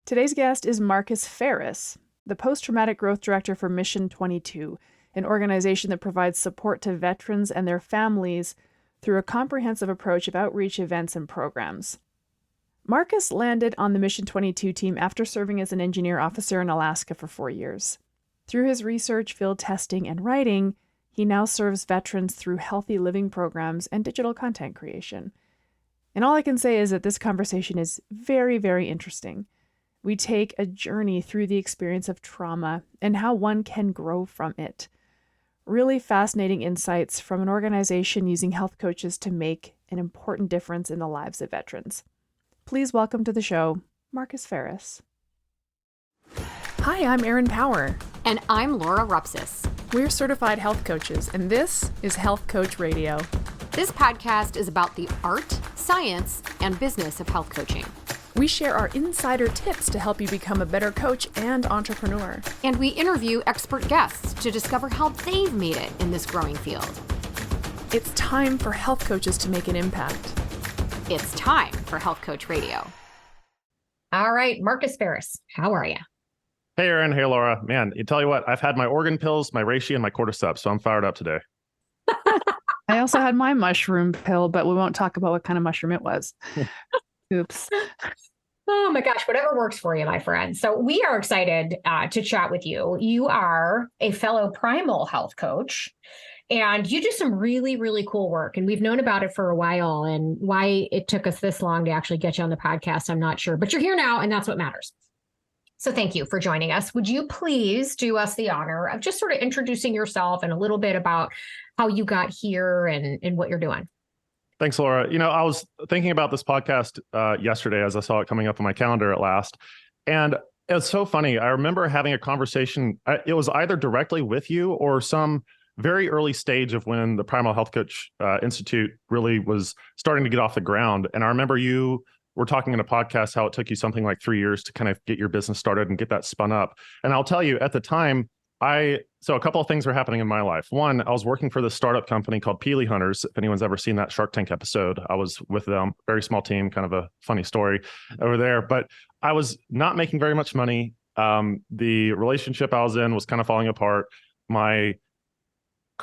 Today's guest is Marcus Farris, the Post-Traumatic Growth Director for Mission 22, an organization that provides support to veterans and their families through a comprehensive approach of outreach events and programs. Marcus landed on the Mission 22 team after serving as an engineer officer in Alaska for 4 years. Through his research, field testing, and writing, he now serves veterans through healthy living programs and digital content creation. And all I can say is that this conversation is very, very interesting. We take a journey through the experience of trauma and how one can grow from it. Really fascinating insights from an organization using health coaches to make an important difference in the lives of veterans. Please welcome to the show, Marcus Farris. Hi, I'm Erin Power. And I'm Laura Rupsis. We're certified health coaches, and this is Health Coach Radio. This podcast is about the art, science, and business of health coaching. We share our insider tips to help you become a better coach and entrepreneur. And we interview expert guests to discover how they've made it in this growing field. It's time for health coaches to make an impact. It's time for Health Coach Radio. All right, Marcus Ferris, how are you? Hey, Erin. Hey, Laura. Man, you tell you what, I've had my organ pills, my reishi, and my cordyceps, so I'm fired up today. I also had my mushroom pill, but we won't talk about what kind of mushroom it was. Oops. Oh my gosh, whatever works for you, my friend. So we are excited to chat with you. You are a fellow primal health coach, and you do some really, really cool work. And we've known about it for a while, and why it took us this long to actually get you on the podcast, I'm not sure. But you're here now, and that's what matters. So thank you for joining us. Would you please do us the honor of just sort of introducing yourself and a little bit about how you got here and what you're doing? Thanks, Laura. You know, I was thinking about this podcast yesterday as I saw it coming up on my calendar at last. And it was so funny. I remember having a conversation. It was either directly with you or some very early stage of when the Primal Health Coach Institute really was starting to get off the ground. And I remember you were talking in a podcast how it took you something like 3 years to kind of get your business started and get that spun up. And I'll tell you, at the time, so a couple of things were happening in my life. One, I was working for this startup company called Peely Hunters. If anyone's ever seen that Shark Tank episode, I was with them, very small team, kind of a funny story over there. But I was not making very much money. The relationship I was in was kind of falling apart. My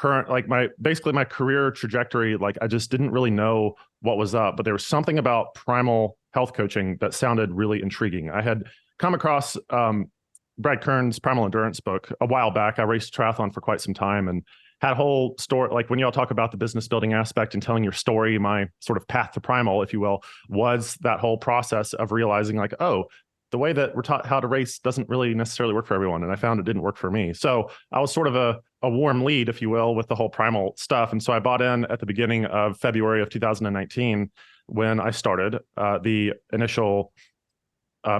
my career trajectory, I just didn't really know what was up. But there was something about primal health coaching that sounded really intriguing. I had come across Brad Kern's Primal Endurance book a while back. I raced triathlon for quite some time and had a whole story. Like when y'all talk about the business building aspect and telling your story, my sort of path to primal, if you will, was that whole process of realizing the way that we're taught how to race doesn't really necessarily work for everyone. And I found it didn't work for me. So I was sort of a warm lead, if you will, with the whole primal stuff. And so I bought in at the beginning of February of 2019 when I started the initial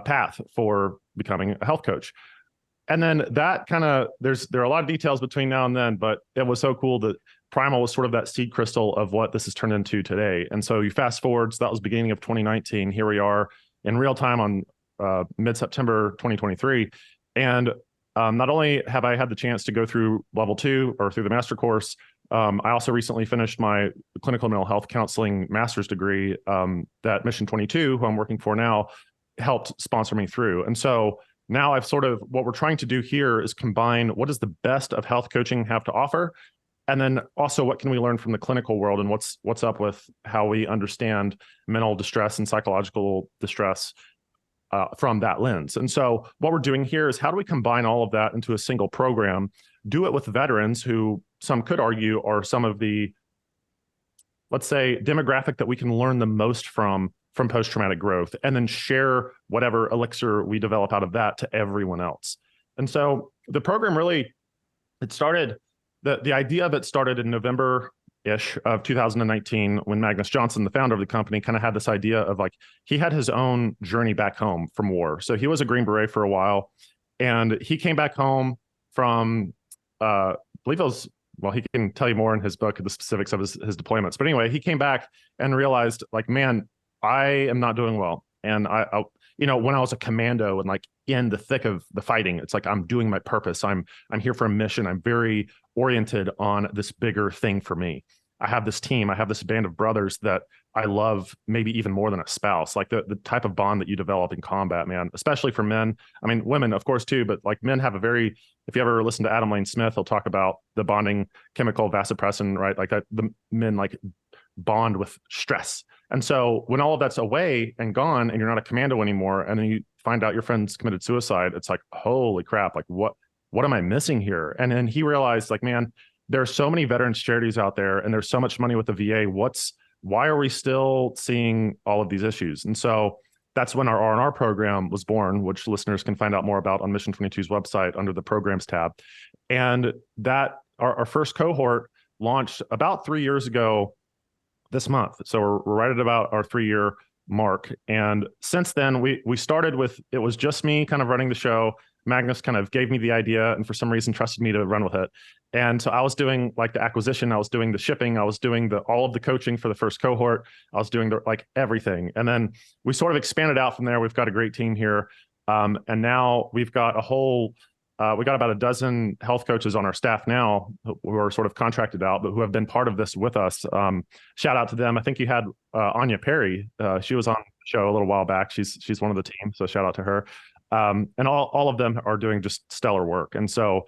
path for becoming a health coach. And then that there are a lot of details between now and then, but it was so cool that primal was sort of that seed crystal of what this has turned into today. And so you fast forward, so that was beginning of 2019. Here we are in real time on mid-September 2023. And not only have I had the chance to go through level 2 or through the master course, I also recently finished my clinical mental health counseling master's degree that Mission 22, who I'm working for now, helped sponsor me through. And so now what we're trying to do here is combine what does the best of health coaching have to offer, and then also what can we learn from the clinical world and what's up with how we understand mental distress and psychological distress from that lens. And so what we're doing here is how do we combine all of that into a single program, do it with veterans who some could argue are some of the, let's say, demographic that we can learn the most from post-traumatic growth, and then share whatever elixir we develop out of that to everyone else. And so the program really, the idea of it started in November-ish of 2019 when Magnus Johnson, the founder of the company, kind of had this idea of he had his own journey back home from war. So he was a Green Beret for a while, and he came back home from, I believe it was, well, he can tell you more in his book, the specifics of his deployments. But anyway, he came back and realized, man, I am not doing well. And I when I was a commando and in the thick of the fighting, it's I'm doing my purpose. I'm here for a mission. I'm very oriented on this bigger thing for me. I have this team, I have this band of brothers that I love maybe even more than a spouse, like the type of bond that you develop in combat, man, especially for men. I mean, women, of course, too, but like men have a very, if you ever listen to Adam Lane Smith, he'll talk about the bonding chemical vasopressin, right? Like the men like bond with stress. And so when all of that's away and gone and you're not a commando anymore, and then you find out your friend's committed suicide, it's like, holy crap, like what am I missing here? And then he realized like, man, there are so many veterans charities out there and there's so much money with the VA. Why are we still seeing all of these issues? And so that's when our R&R program was born, which listeners can find out more about on Mission 22's website under the programs tab. And that our first cohort launched about 3 years ago this month. So we're right at about our 3-year mark. And since then, we started with, it was just me kind of running the show. Magnus kind of gave me the idea and for some reason trusted me to run with it. And so I was doing like the acquisition, I was doing the shipping, I was doing all of the coaching for the first cohort, I was doing like everything. And then we sort of expanded out from there. We've got a great team here. And now we've got we got about a dozen health coaches on our staff now who are sort of contracted out, but who have been part of this with us. Shout out to them. I think you had Anya Perry. She was on the show a little while back. She's one of the team. So shout out to her. And all of them are doing just stellar work. And so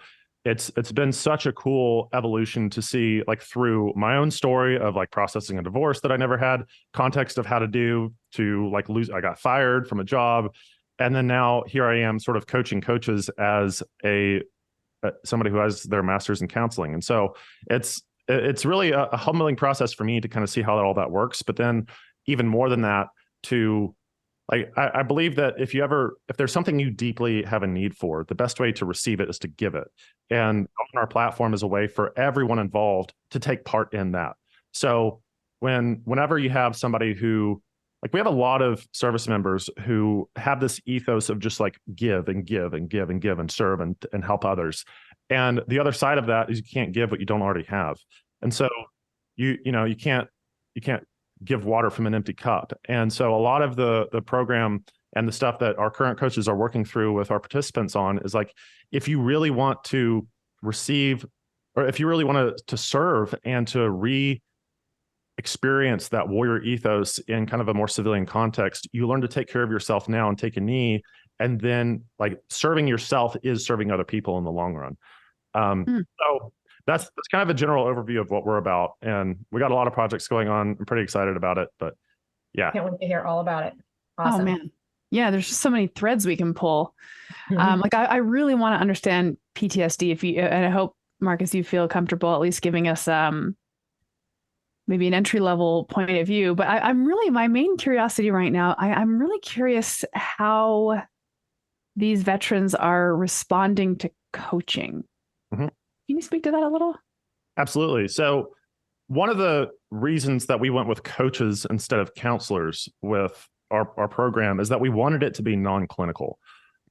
it's been such a cool evolution to see, like through my own story of like processing a divorce that I never had context of how to do, to like I got fired from a job. And then now here I am sort of coaching coaches as somebody who has their master's in counseling. And so it's really a humbling process for me to kind of see how all that works. But then even more than that, I believe that if there's something you deeply have a need for, the best way to receive it is to give it. And on our platform is a way for everyone involved to take part in that. So whenever you have somebody who, like we have a lot of service members who have this ethos of just like give and give and give and give and serve and help others. And the other side of that is you can't give what you don't already have. And so you can't give water from an empty cup. And so a lot of the program and the stuff that our current coaches are working through with our participants on is like, if you really want to receive, or if you really want to serve and to experience that warrior ethos in kind of a more civilian context, you learn to take care of yourself now and take a knee. And then like serving yourself is serving other people in the long run. So that's kind of a general overview of what we're about. And we got a lot of projects going on. I'm pretty excited about it, but yeah. Can't wait to hear all about it. Awesome. Oh man. Yeah. There's just so many threads we can pull. Like I really want to understand PTSD and I hope Marcus, you feel comfortable at least giving us, maybe an entry-level point of view, but I'm really, my main curiosity right now, I'm really curious how these veterans are responding to coaching. Mm-hmm. Can you speak to that a little? Absolutely. So one of the reasons that we went with coaches instead of counselors with our program is that we wanted it to be non-clinical.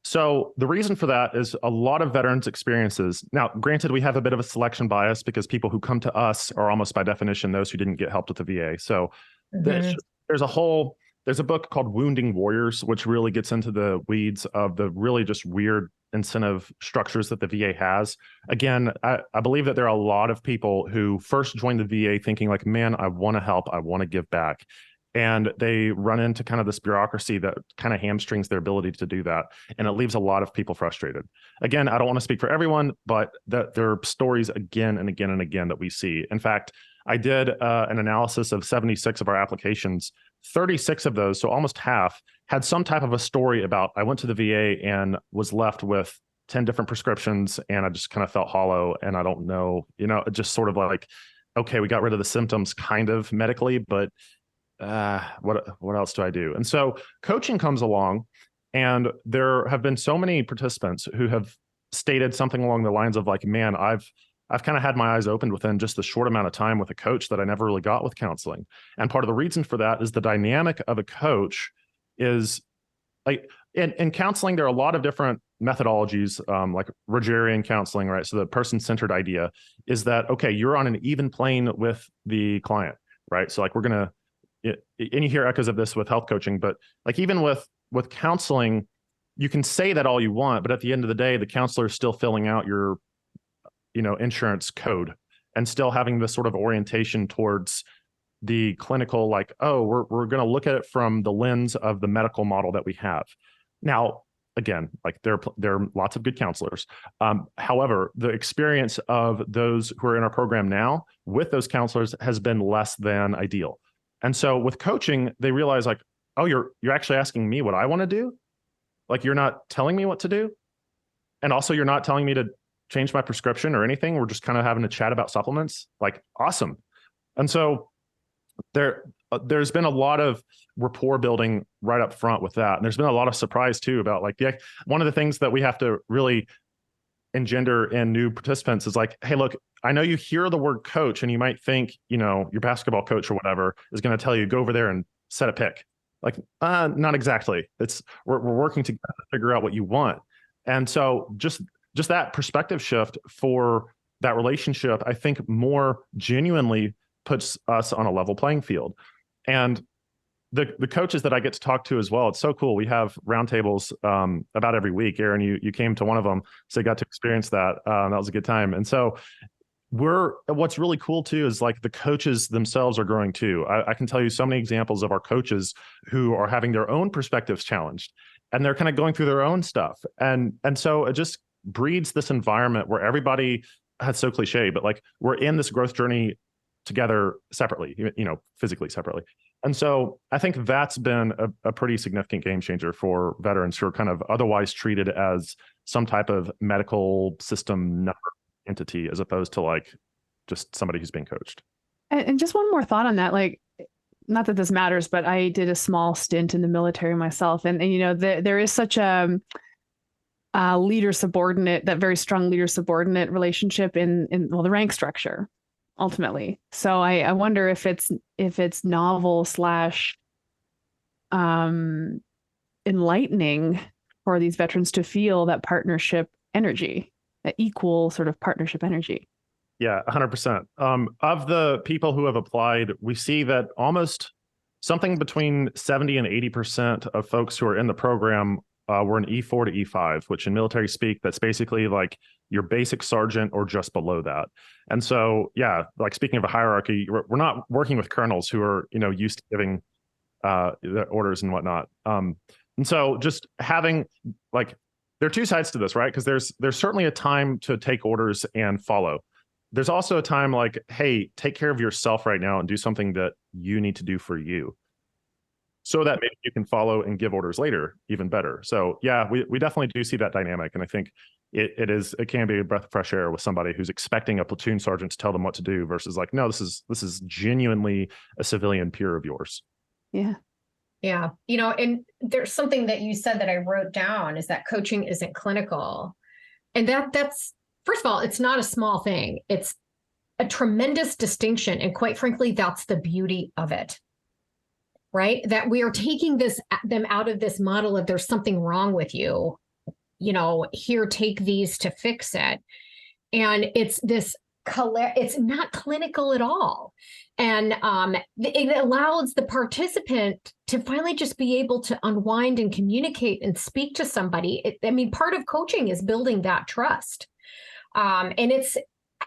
So the reason for that is a lot of veterans' experiences. Now, granted, we have a bit of a selection bias because people who come to us are almost by definition those who didn't get help with the VA. So there's a book called Wounding Warriors, which really gets into the weeds of the really just weird incentive structures that the VA has. Again, I believe that there are a lot of people who first join the VA thinking like, man, I want to help, I want to give back. And they run into kind of this bureaucracy that kind of hamstrings their ability to do that. And it leaves a lot of people frustrated. Again, I don't want to speak for everyone, but there are stories again and again and again that we see. In fact, I did an analysis of 76 of our applications. 36 of those, so almost half, had some type of a story about, I went to the VA and was left with 10 different prescriptions and I just kind of felt hollow and I don't know, just sort of like, okay, we got rid of the symptoms kind of medically, but what else do I do? And so coaching comes along, and there have been so many participants who have stated something along the lines of like, man, I've kind of had my eyes opened within just a short amount of time with a coach that I never really got with counseling. And part of the reason for that is the dynamic of a coach is like in counseling, there are a lot of different methodologies, like Rogerian counseling, right? So the person-centered idea is that, okay, you're on an even plane with the client, right? So like and you hear echoes of this with health coaching, but like even with counseling, you can say that all you want, but at the end of the day, the counselor is still filling out your, insurance code. and still having this sort of orientation towards the clinical, like, oh, we're going to look at it from the lens of the medical model that we have. Now, again, like there are lots of good counselors. However, the experience of those who are in our program now with those counselors has been less than ideal. And so with coaching, they realize like, oh, you're actually asking me what I want to do? Like, you're not telling me what to do? And also you're not telling me to change my prescription or anything. We're just kind of having a chat about supplements. Like, awesome. And so there's been a lot of rapport building right up front with that. And there's been a lot of surprise too about like, one of the things that we have to really engender in new participants is like, hey, look, I know you hear the word coach and you might think, your basketball coach or whatever is going to tell you, go over there and set a pick. Like, not exactly. We're working together to figure out what you want. And so just that perspective shift for that relationship, I think more genuinely puts us on a level playing field. And the coaches that I get to talk to as well, it's so cool. We have roundtables about every week. Aaron, you came to one of them, so you got to experience that. That was a good time. And so what's really cool too is like the coaches themselves are growing too. I can tell you so many examples of our coaches who are having their own perspectives challenged, and they're kind of going through their own stuff. And so it just breeds this environment where everybody, that's so cliche, but like we're in this growth journey together separately, physically separately. And so I think that's been a pretty significant game changer for veterans who are kind of otherwise treated as some type of medical system number entity, as opposed to like just somebody who's being coached. And just one more thought on that, like, not that this matters, but I did a small stint in the military myself. And there is such a leader subordinate, that very strong leader subordinate relationship in the rank structure, ultimately. So I wonder if it's novel / enlightening for these veterans to feel that partnership energy, that equal sort of partnership energy. Yeah, 100%. Of the people who have applied, we see that almost something between 70 and 80% of folks who are in the program were an E4 to E5, which in military speak, that's basically like your basic sergeant or just below that. And so, yeah, like speaking of a hierarchy, we're not working with colonels who are, used to giving the orders and whatnot. And so just having like, there are two sides to this, right? Because there's certainly a time to take orders and follow. There's also a time like, hey, take care of yourself right now and do something that you need to do for you, so that maybe you can follow and give orders later, even better. So yeah, we definitely do see that dynamic. And I think it can be a breath of fresh air with somebody who's expecting a platoon sergeant to tell them what to do versus like, no, this is genuinely a civilian peer of yours. Yeah. Yeah. And there's something that you said that I wrote down, is that coaching isn't clinical. And that's, first of all, it's not a small thing. It's a tremendous distinction. And quite frankly, that's the beauty of it, right? That we are taking them out of this model of there's something wrong with you, here, take these to fix it. And it's it's not clinical at all. And it allows the participant to finally just be able to unwind and communicate and speak to somebody. Part of coaching is building that trust. And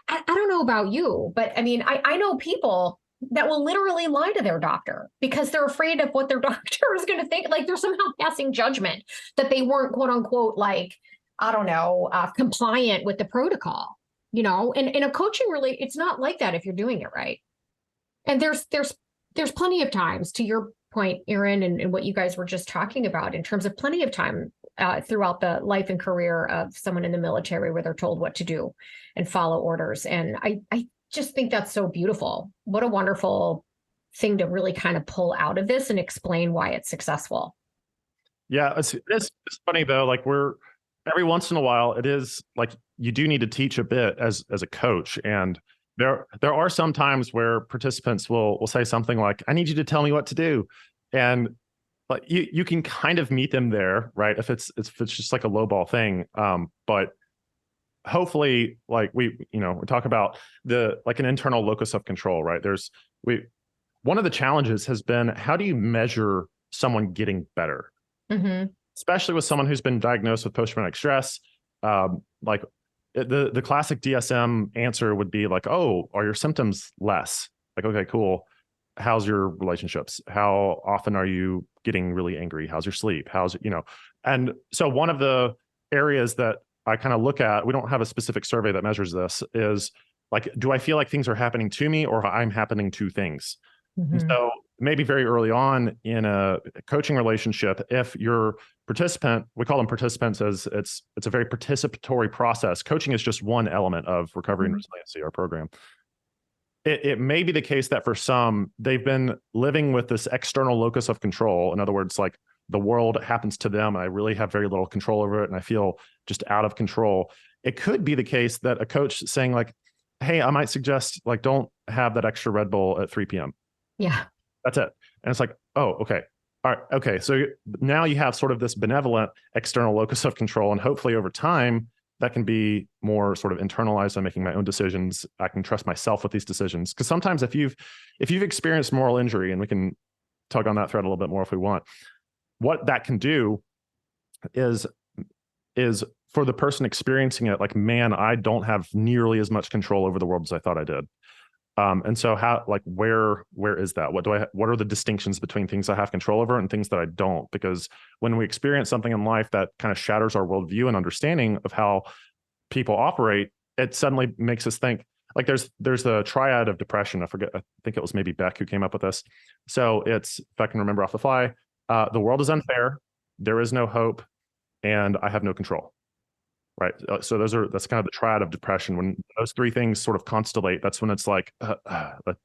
I don't know about you, but I know people that will literally lie to their doctor because they're afraid of what their doctor is going to think. Like they're somehow passing judgment that they weren't, quote unquote, like, I don't know, compliant with the protocol, and in a coaching really, it's not like that if you're doing it right. And there's plenty of times, to your point, Aaron, and what you guys were just talking about, in terms of plenty of time throughout the life and career of someone in the military where they're told what to do and follow orders. And I just think that's so beautiful. What a wonderful thing to really kind of pull out of this and explain why it's successful. Yeah, it's funny though. Like every once in a while, it is like you do need to teach a bit as a coach, and there are some times where participants will say something like, "I need you to tell me what to do," and like you can kind of meet them there, right? If it's just like a lowball thing, but hopefully, like we talk about an internal locus of control, right? One of the challenges has been, how do you measure someone getting better? Mm-hmm. Especially with someone who's been diagnosed with post-traumatic stress. Like the classic DSM answer would be like, oh, are your symptoms less? Like, okay, cool. How's your relationships? How often are you getting really angry? How's your sleep? And so one of the areas that I kind of look at, we don't have a specific survey that measures this, is like, do I feel like things are happening to me or I'm happening to things? And so maybe very early on in a coaching relationship, if your participant, we call them participants as it's a very participatory process. Coaching is just one element of recovery and resiliency, our program. It may be the case that for some, they've been living with this external locus of control. In other words, like the world happens to them and I really have very little control over it and I feel just out of control. It could be the case that a coach saying like, hey, I might suggest like, don't have that extra Red Bull at 3 p.m. Yeah. That's it. And it's like, oh, okay. All right. Okay. So now you have sort of this benevolent external locus of control. And hopefully over time, that can be more sort of internalized. I'm making my own decisions. I can trust myself with these decisions. Because sometimes if you've experienced moral injury, and we can tug on that thread a little bit more if we want, what that can do is for the person experiencing it, like, man, I don't have nearly as much control over the world as I thought I did. And so where is that? What are the distinctions between things I have control over and things that I don't? Because when we experience something in life that kind of shatters our worldview and understanding of how people operate, it suddenly makes us think, like there's a triad of depression. I think it was maybe Beck who came up with this. So it's, if I can remember off the fly, the world is unfair, there is no hope, and I have no control. Right. So that's kind of the triad of depression. When those three things sort of constellate, that's when it's like,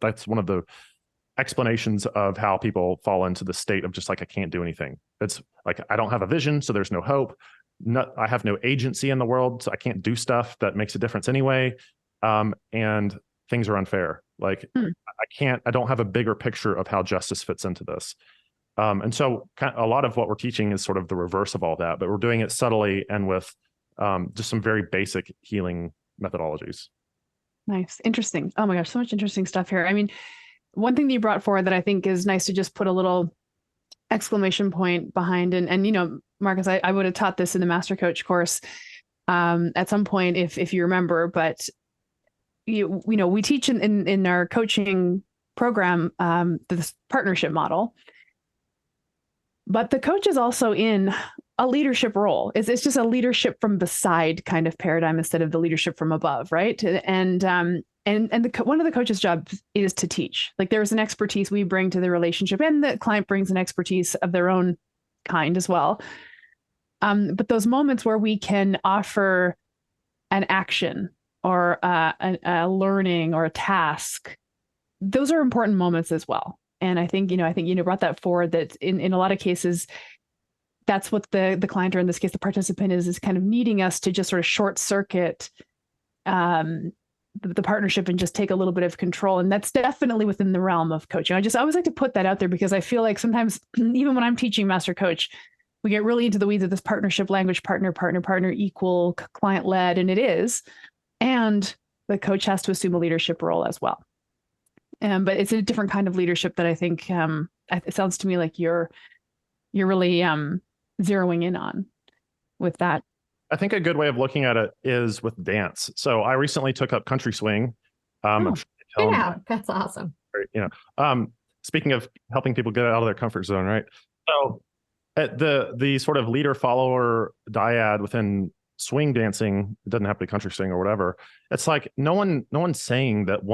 that's one of the explanations of how people fall into the state of just like, I can't do anything. It's like, I don't have a vision, so there's no hope. I have no agency in the world, so I can't do stuff that makes a difference anyway. And things are unfair. Like I don't have a bigger picture of how justice fits into this. And so a lot of what we're teaching is sort of the reverse of all that, but we're doing it subtly and with just some very basic healing methodologies. Nice. Interesting. Oh my gosh, so much interesting stuff here. I mean, one thing that you brought forward that I think is nice to just put a little exclamation point behind, and Marcus, I would have taught this in the Master Coach course at some point if you remember, but we teach in our coaching program this partnership model. But the coach is also in a leadership role. It's just a leadership from beside kind of paradigm instead of the leadership from above, right? And one of the coach's jobs is to teach. Like there's an expertise we bring to the relationship, and the client brings an expertise of their own kind as well. But those moments where we can offer an action or a learning or a task, those are important moments as well. And I think brought that forward, that in a lot of cases, that's what the client, or in this case, the participant is kind of needing us to just sort of short circuit the partnership and just take a little bit of control. And that's definitely within the realm of coaching. I always like to put that out there because I feel like sometimes, even when I'm teaching Master Coach, we get really into the weeds of this partnership language, partner, equal, client-led, and it is. And the coach has to assume a leadership role as well. But it's a different kind of leadership that I think it sounds to me like you're really zeroing in on with that. I think a good way of looking at it is with dance. So I recently took up country swing. Yeah, that's awesome. Speaking of helping people get out of their comfort zone, right? So at the sort of leader follower dyad within swing dancing, it doesn't have to be country swing or whatever. It's like no one's saying that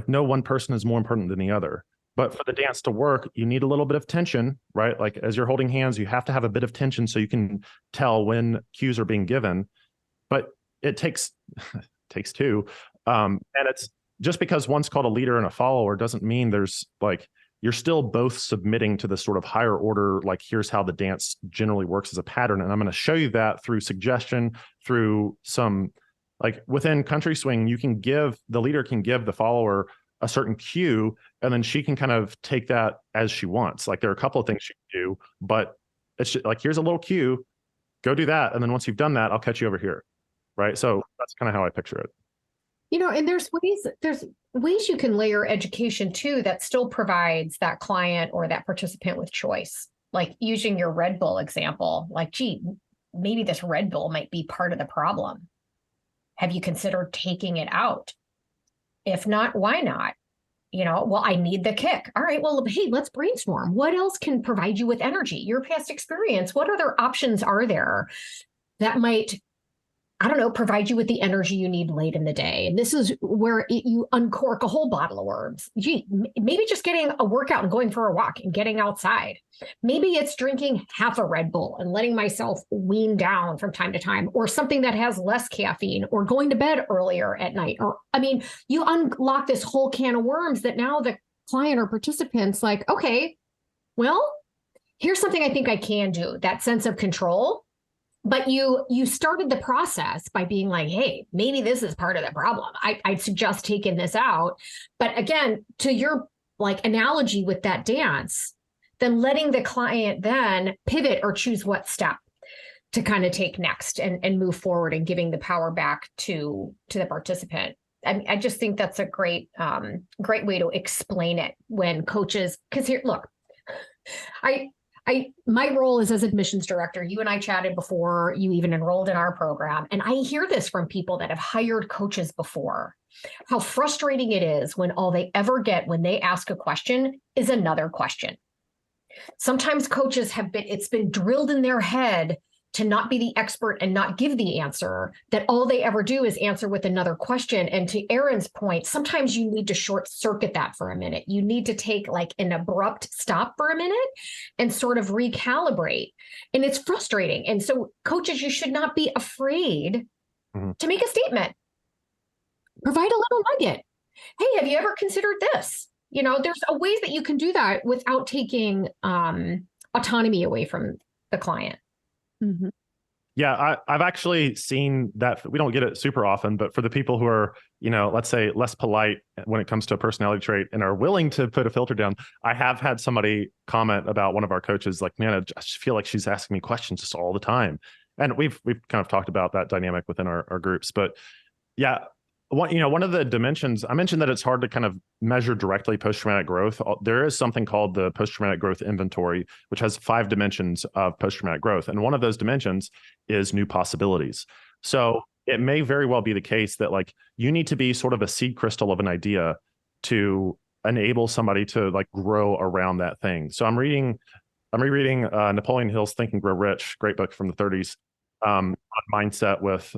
no one person is more important than the other. But for the dance to work, you need a little bit of tension, right? Like as you're holding hands, you have to have a bit of tension so you can tell when cues are being given. But it takes two. And it's just because one's called a leader and a follower doesn't mean there's like, you're still both submitting to this sort of higher order, like here's how the dance generally works as a pattern. And I'm going to show you that through suggestion, through some, like within country swing, the leader can give the follower a certain cue, and then she can kind of take that as she wants. Like there are a couple of things she can do, but it's just like, here's a little cue, go do that. And then once you've done that, I'll catch you over here. Right. So that's kind of how I picture it. And there's ways you can layer education too, that still provides that client or that participant with choice. Like using your Red Bull example, like, gee, maybe this Red Bull might be part of the problem. Have you considered taking it out? If not, why not? Well, I need the kick. All right, well, hey, let's brainstorm. What else can provide you with energy? Your past experience, what other options are there that might, I don't know, provide you with the energy you need late in the day? And this is where you uncork a whole bottle of worms. Gee, maybe just getting a workout and going for a walk and getting outside. Maybe it's drinking half a Red Bull and letting myself wean down from time to time, or something that has less caffeine, or going to bed earlier at night. Or, you unlock this whole can of worms that now the client or participant's like, okay, well, here's something I think I can do, that sense of control. But you started the process by being like, hey, maybe this is part of the problem. I'd suggest taking this out. But again, to your analogy with that dance, then letting the client then pivot or choose what step to kind of take next and move forward, and giving the power back to the participant. I just think that's a great way to explain it when coaches, because here, look, my role is as admissions director. You and I chatted before you even enrolled in our program. And I hear this from people that have hired coaches before, how frustrating it is when all they ever get when they ask a question is another question. Sometimes coaches it's been drilled in their head to not be the expert and not give the answer, that all they ever do is answer with another question. And to Erin's point, sometimes you need to short circuit that for a minute. You need to take an abrupt stop for a minute and sort of recalibrate. And it's frustrating. And so coaches, you should not be afraid to make a statement. Provide a little nugget. Hey, have you ever considered this? There's ways that you can do that without taking autonomy away from the client. Mm-hmm. Yeah, I've actually seen that. We don't get it super often, but for the people who are, let's say less polite when it comes to a personality trait and are willing to put a filter down, I have had somebody comment about one of our coaches, like, man, I just feel like she's asking me questions just all the time. And we've kind of talked about that dynamic within our groups. But yeah, one of the dimensions, I mentioned that it's hard to kind of measure directly post-traumatic growth. There is something called the post-traumatic growth inventory, which has 5 dimensions of post-traumatic growth. And one of those dimensions is new possibilities. So it may very well be the case that you need to be sort of a seed crystal of an idea to enable somebody to grow around that thing. So I'm rereading Napoleon Hill's Think and Grow Rich, great book from the 30s. On mindset with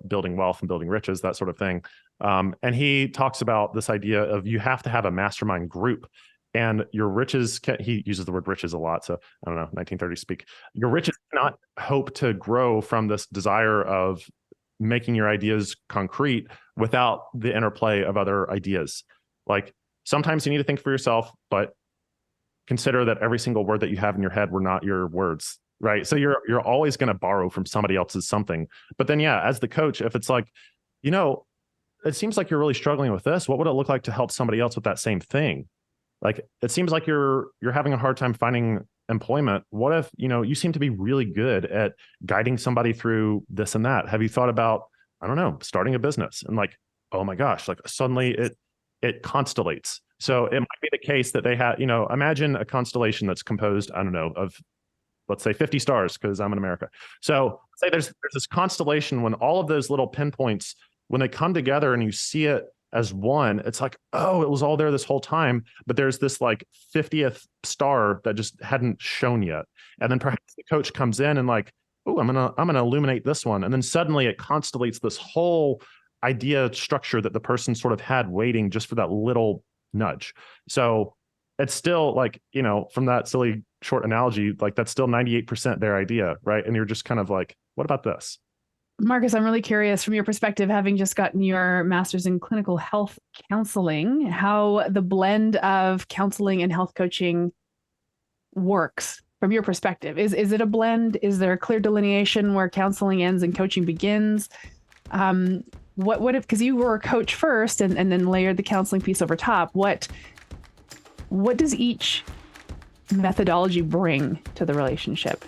building wealth and building riches, that sort of thing. And he talks about this idea of you have to have a mastermind group, and your riches, he uses the word riches a lot. So I don't know, 1930s speak. Your riches cannot hope to grow from this desire of making your ideas concrete without the interplay of other ideas. Sometimes you need to think for yourself, but consider that every single word that you have in your head were not your words. Right. So you're always going to borrow from somebody else's something. But then, yeah, as the coach, if it's it seems like you're really struggling with this, what would it look like to help somebody else with that same thing? It seems like you're having a hard time finding employment. What if, you seem to be really good at guiding somebody through this and that? Have you thought about, I don't know, starting a business? And oh my gosh, suddenly it constellates. So it might be the case that they have, imagine a constellation that's composed, I don't know, of, let's say 50 stars, because I'm in America. So say there's this constellation, when all of those little pinpoints, when they come together and you see it as one, it's oh, it was all there this whole time, but there's this 50th star that just hadn't shown yet. And then perhaps the coach comes in and oh, I'm gonna illuminate this one. And then suddenly it constellates this whole idea structure that the person sort of had waiting just for that little nudge. So it's still from that silly short analogy, that's still 98% their idea, right? And you're just kind of what about this? Marcus, I'm really curious from your perspective, having just gotten your master's in clinical health counseling, how the blend of counseling and health coaching works from your perspective. Is it a blend? Is there a clear delineation where counseling ends and coaching begins? What if, because you were a coach first and then layered the counseling piece over top, what does each methodology bring to the relationship?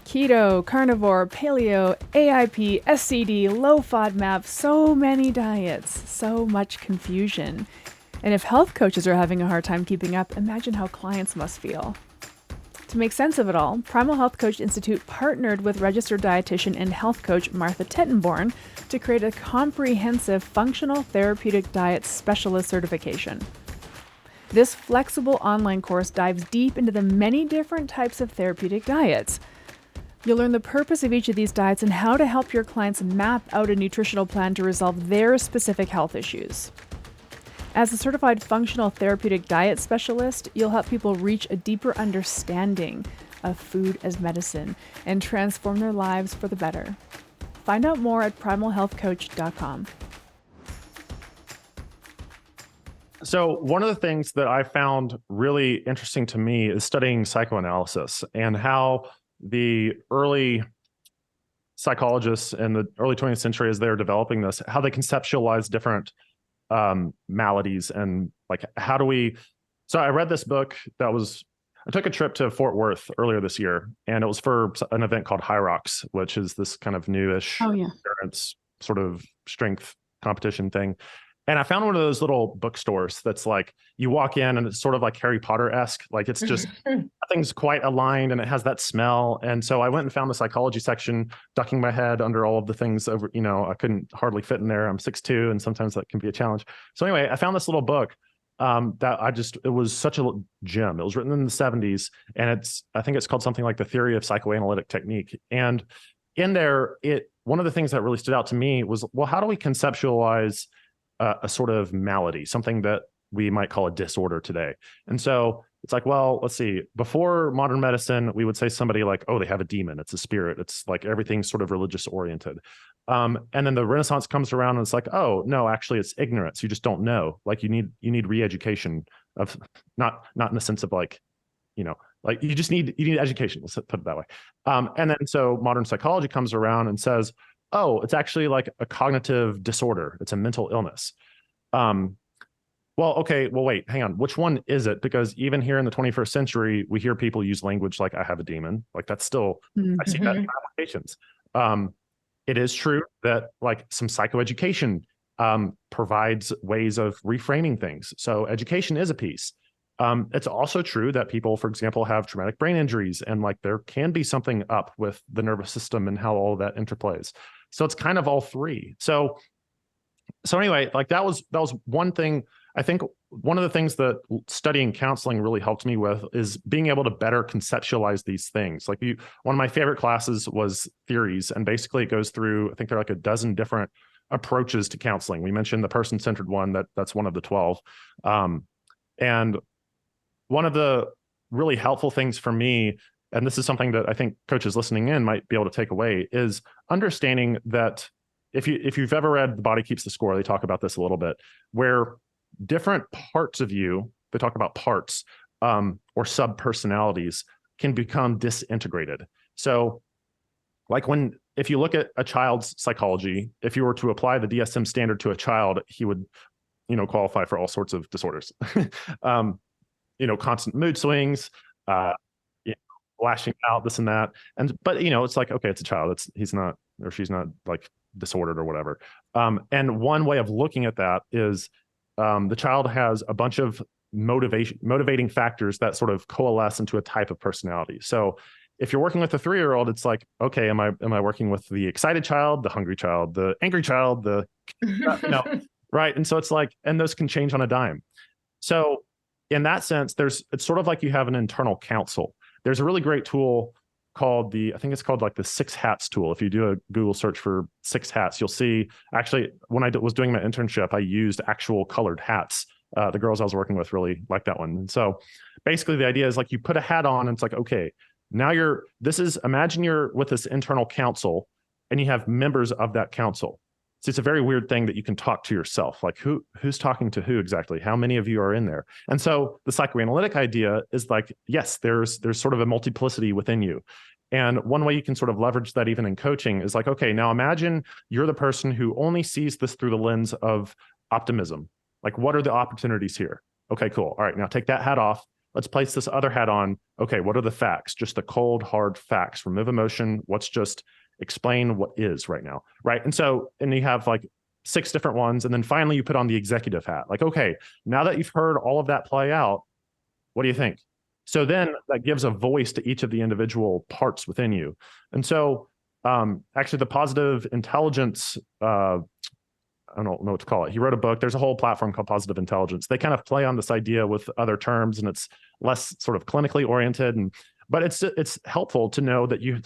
Keto, carnivore, paleo, AIP, SCD, low FODMAP, so many diets, so much confusion. And if health coaches are having a hard time keeping up, imagine how clients must feel. To make sense of it all, Primal Health Coach Institute partnered with registered dietitian and health coach Martha Tettenborn to create a comprehensive functional therapeutic diet specialist certification. This flexible online course dives deep into the many different types of therapeutic diets. You'll learn the purpose of each of these diets and how to help your clients map out a nutritional plan to resolve their specific health issues. As a certified functional therapeutic diet specialist, you'll help people reach a deeper understanding of food as medicine and transform their lives for the better. Find out more at primalhealthcoach.com. So one of the things that I found really interesting to me is studying psychoanalysis and how the early psychologists in the early 20th century, as they were developing this, how they conceptualize different maladies and like, how do we, so I read this book I took a trip to Fort Worth earlier this year, and it was for an event called High Rocks, which is this kind of newish endurance sort of strength competition thing. And I found one of those little bookstores that's like, you walk in and it's sort of like Harry Potter-esque, like it's just, nothing's quite aligned and it has that smell. And so I went and found the psychology section, ducking my head under all of the things over, I couldn't hardly fit in there. I'm 6'2", and sometimes that can be a challenge. So anyway, I found this little book it was such a gem. It was written in the 70s, and I think it's called something like The Theory of Psychoanalytic Technique. And in there, one of the things that really stood out to me was, well, how do we conceptualize a sort of malady, something that we might call a disorder today? And so it's like, well, let's see, before modern medicine, we would say somebody like, oh, they have a demon, it's a spirit, it's like everything's sort of religious oriented. And then the Renaissance comes around and it's like, oh no, actually it's ignorance, you just don't know. Like you need re-education of not in the sense of like, like you need education, let's put it that way. And then so modern psychology comes around and says, oh, it's actually like a cognitive disorder. It's a mental illness. Wait, hang on. Which one is it? Because even here in the 21st century, we hear people use language like, I have a demon. Like that's still, I see that in applications. It is true that like some psychoeducation provides ways of reframing things. So education is a piece. It's also true that people, for example, have traumatic brain injuries, and like there can be something up with the nervous system and how all of that interplays. So it's kind of all three. So anyway, like that was one thing. I think one of the things that studying counseling really helped me with is being able to better conceptualize these things. Like one of my favorite classes was theories, and basically it goes through, I think there are like a dozen different approaches to counseling. We mentioned the person-centered one, that's one of the 12. And one of the really helpful things for me, and this is something that I think coaches listening in might be able to take away, is understanding that if you've ever read The Body Keeps the Score, they talk about this a little bit, where different parts of you, they talk about parts or sub-personalities, can become disintegrated. So like if you look at a child's psychology, if you were to apply the DSM standard to a child, he would, qualify for all sorts of disorders. Constant mood swings, lashing out, this and that. But it's like, okay, it's a child. He's not, or she's not like disordered or whatever. And one way of looking at that is the child has a bunch of motivating factors that sort of coalesce into a type of personality. So if you're working with a 3-year-old, it's like, okay, am I working with the excited child, the hungry child, the angry child, right? And so it's like, and those can change on a dime. So in that sense, it's sort of like you have an internal counsel. There's a really great tool called I think it's called like the 6 hats tool. If you do a Google search for 6 hats, you'll see, actually, when I was doing my internship, I used actual colored hats. The girls I was working with really liked that one. And so basically the idea is like you put a hat on and it's like, okay, now imagine you're with this internal council and you have members of that council. So it's a very weird thing that you can talk to yourself, like who's talking to who exactly? How many of you are in there? And so the psychoanalytic idea is like, yes, there's sort of a multiplicity within you. And one way you can sort of leverage that even in coaching is like, okay, now imagine you're the person who only sees this through the lens of optimism. Like, what are the opportunities here? Okay, cool. All right, now take that hat off. Let's place this other hat on. Okay, what are the facts? Just the cold, hard facts. Remove emotion. Let's just explain what is right now, right? And you have like 6 different ones. And then finally you put on the executive hat. Like, okay, now that you've heard all of that play out, what do you think? So then that gives a voice to each of the individual parts within you. And so actually the positive intelligence, I don't know what to call it. He wrote a book. There's a whole platform called Positive Intelligence. They kind of play on this idea with other terms, and it's less sort of clinically oriented. But it's helpful to know that you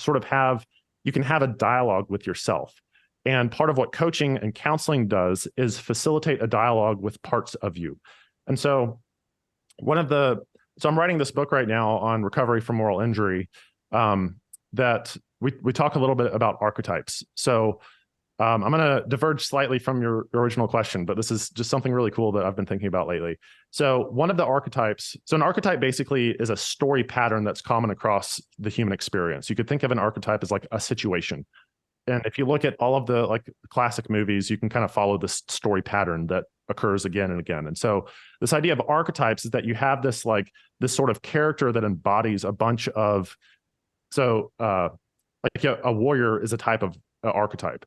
can have a dialogue with yourself. And part of what coaching and counseling does is facilitate a dialogue with parts of you. And so so I'm writing this book right now on recovery from moral injury, that we talk a little bit about archetypes. So I'm going to diverge slightly from your original question, but this is just something really cool that I've been thinking about lately. So one of the archetypes, so an archetype basically is a story pattern that's common across the human experience. You could think of an archetype as like a situation. And if you look at all of the like classic movies, you can kind of follow this story pattern that occurs again and again. And so this idea of archetypes is that you have this sort of character that embodies a bunch of, like a warrior is a type of archetype.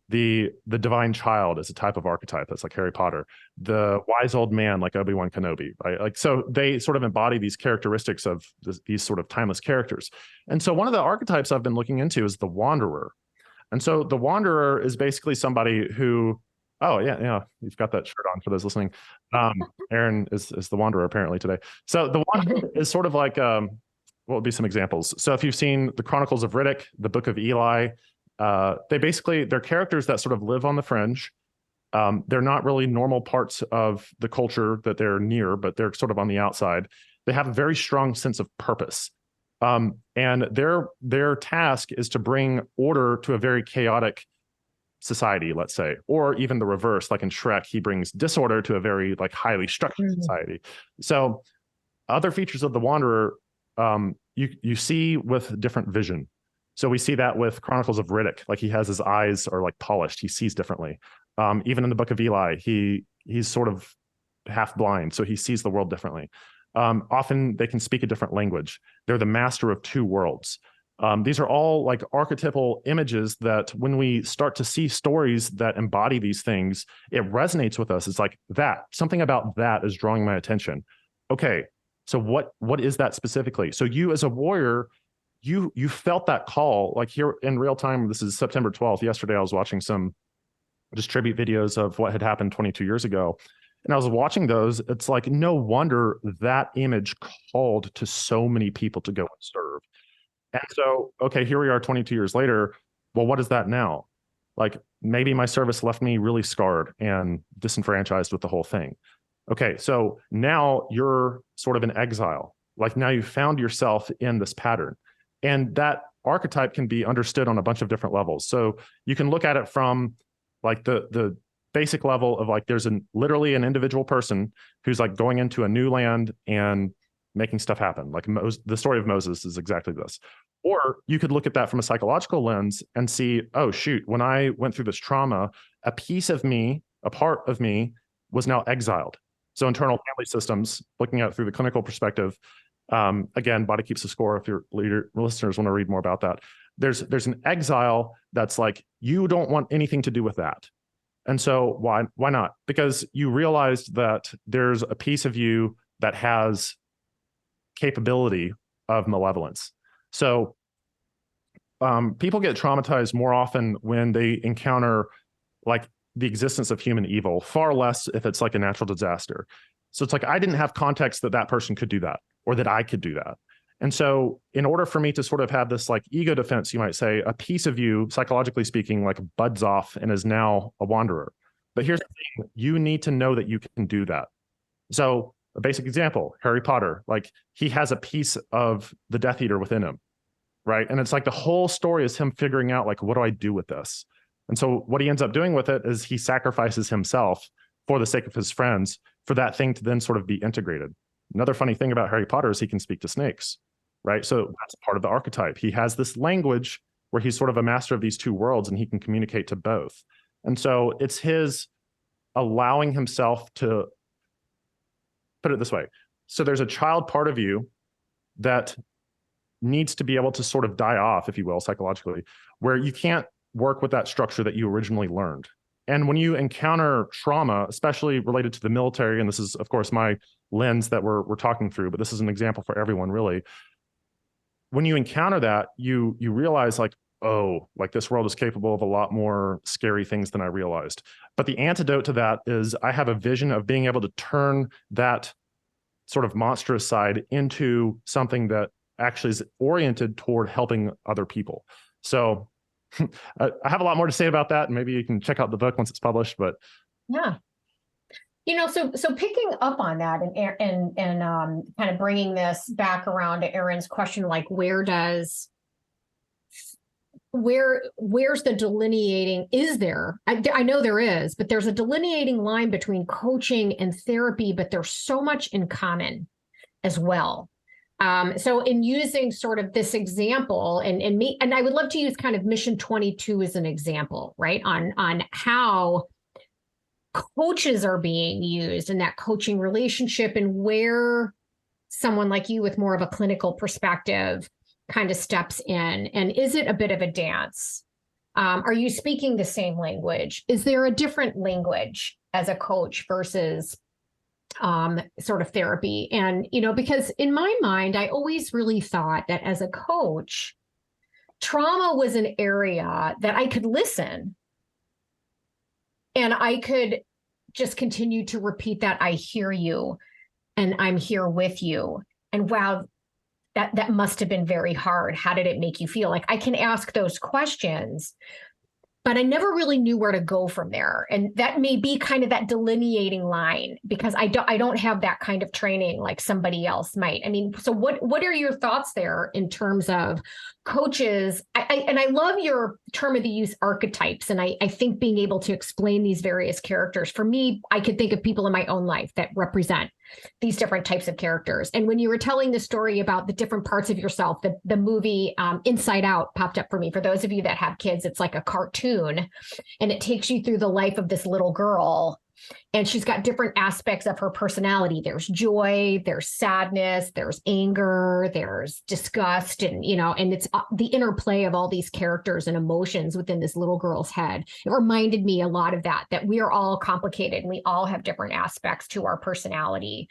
The divine child is a type of archetype. That's like Harry Potter. The wise old man, like Obi-Wan Kenobi, right? Like, so they sort of embody these characteristics of these sort of timeless characters. And so one of the archetypes I've been looking into is the wanderer. And so the wanderer is basically somebody who, oh yeah, you've got that shirt on for those listening. Aaron is the wanderer apparently today. So the wanderer is sort of like, what would be some examples? So if you've seen the Chronicles of Riddick, the Book of Eli, they're characters that sort of live on the fringe. They're not really normal parts of the culture that they're near, but they're sort of on the outside. They have a very strong sense of purpose. And their task is to bring order to a very chaotic society, let's say, or even the reverse, like in Shrek, he brings disorder to a very like highly structured society. So other features of the wanderer, you see with different vision. So we see that with Chronicles of Riddick, like he has his eyes are like polished. He sees differently. Even in the Book of Eli, he's sort of half blind, so he sees the world differently. Often they can speak a different language. They're the master of two worlds. These are all like archetypal images that when we start to see stories that embody these things, it resonates with us. It's like something about that is drawing my attention. Okay, so what is that specifically? So you as a warrior, you felt that call, like here in real time. This is September 12th. Yesterday, I was watching some just tribute videos of what had happened 22 years ago. And I was watching those. It's like, no wonder that image called to so many people to go and serve. And so, okay, here we are 22 years later. Well, what is that now? Like maybe my service left me really scarred and disenfranchised with the whole thing. Okay, so now you're sort of in exile. Like now you found yourself in this pattern. And that archetype can be understood on a bunch of different levels. So you can look at it from like the basic level of like there's literally an individual person who's like going into a new land and making stuff happen. Like the story of Moses is exactly this. Or you could look at that from a psychological lens and see, oh shoot, when I went through this trauma, a piece of me, a part of me was now exiled. So internal family systems, looking at it through the clinical perspective, again, Body Keeps the Score, if your listeners want to read more about that. There's an exile that's like, you don't want anything to do with that. And so why not? Because you realized that there's a piece of you that has capability of malevolence. So people get traumatized more often when they encounter like the existence of human evil, far less if it's like a natural disaster. So it's like, I didn't have context that person could do that or that I could do that. And so in order for me to sort of have this like ego defense, you might say, a piece of you, psychologically speaking, like buds off and is now a wanderer. But here's the thing, you need to know that you can do that. So a basic example, Harry Potter, like he has a piece of the Death Eater within him, right? And it's like the whole story is him figuring out like, what do I do with this? And so what he ends up doing with it is he sacrifices himself for the sake of his friends for that thing to then sort of be integrated. Another funny thing about Harry Potter is he can speak to snakes, right? So that's part of the archetype. He has this language where he's sort of a master of these two worlds and he can communicate to both. And so it's his allowing himself to put it this way. So there's a child part of you that needs to be able to sort of die off, if you will, psychologically, where you can't work with that structure that you originally learned. And when you encounter trauma, especially related to the military, and this is, of course, my lens that we're talking through, but this is an example for everyone, really. When you encounter that, you realize like, oh, like this world is capable of a lot more scary things than I realized. But the antidote to that is I have a vision of being able to turn that sort of monstrous side into something that actually is oriented toward helping other people. So I have a lot more to say about that, and maybe you can check out the book once it's published. But yeah, so picking up on that and kind of bringing this back around to Aaron's question, like where's the delineating? Is there? I know there is, but there's a delineating line between coaching and therapy, but there's so much in common as well. So in using sort of this example, and I would love to use kind of Mission 22 as an example, right? On how coaches are being used in that coaching relationship, and where someone like you with more of a clinical perspective kind of steps in. And is it a bit of a dance? Are you speaking the same language? Is there a different language as a coach versus sort of therapy? And, because in my mind, I always really thought that as a coach, trauma was an area that I could listen and I could just continue to repeat that I hear you and I'm here with you. And wow, that must have been very hard. How did it make you feel? Like I can ask those questions, but I never really knew where to go from there. And that may be kind of that delineating line, because I don't have that kind of training like somebody else might. I mean, so what are your thoughts there in terms of coaches? I love your term of the use, archetypes. And I think being able to explain these various characters, for me, I could think of people in my own life that represent these different types of characters. And when you were telling the story about the different parts of yourself, the movie Inside Out popped up for me. For those of you that have kids, it's like a cartoon, and it takes you through the life of this little girl. And she's got different aspects of her personality. There's joy, there's sadness, there's anger, there's disgust, and and it's the interplay of all these characters and emotions within this little girl's head. It reminded me a lot of that we are all complicated and we all have different aspects to our personality.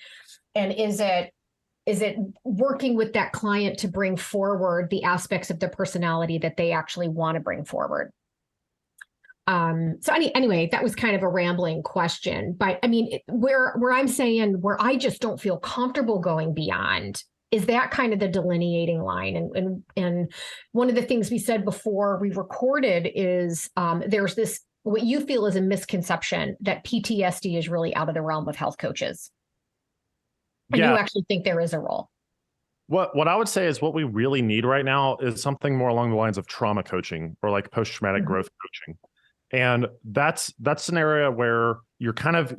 And is it working with that client to bring forward the aspects of the personality that they actually want to bring forward? So anyway, that was kind of a rambling question, but I mean, where I'm saying where I just don't feel comfortable going beyond is that kind of the delineating line. And one of the things we said before we recorded is there's this, what you feel is a misconception that PTSD is really out of the realm of health coaches. And you actually think there is a role. What I would say is what we really need right now is something more along the lines of trauma coaching or like post-traumatic growth coaching. And that's an area where you're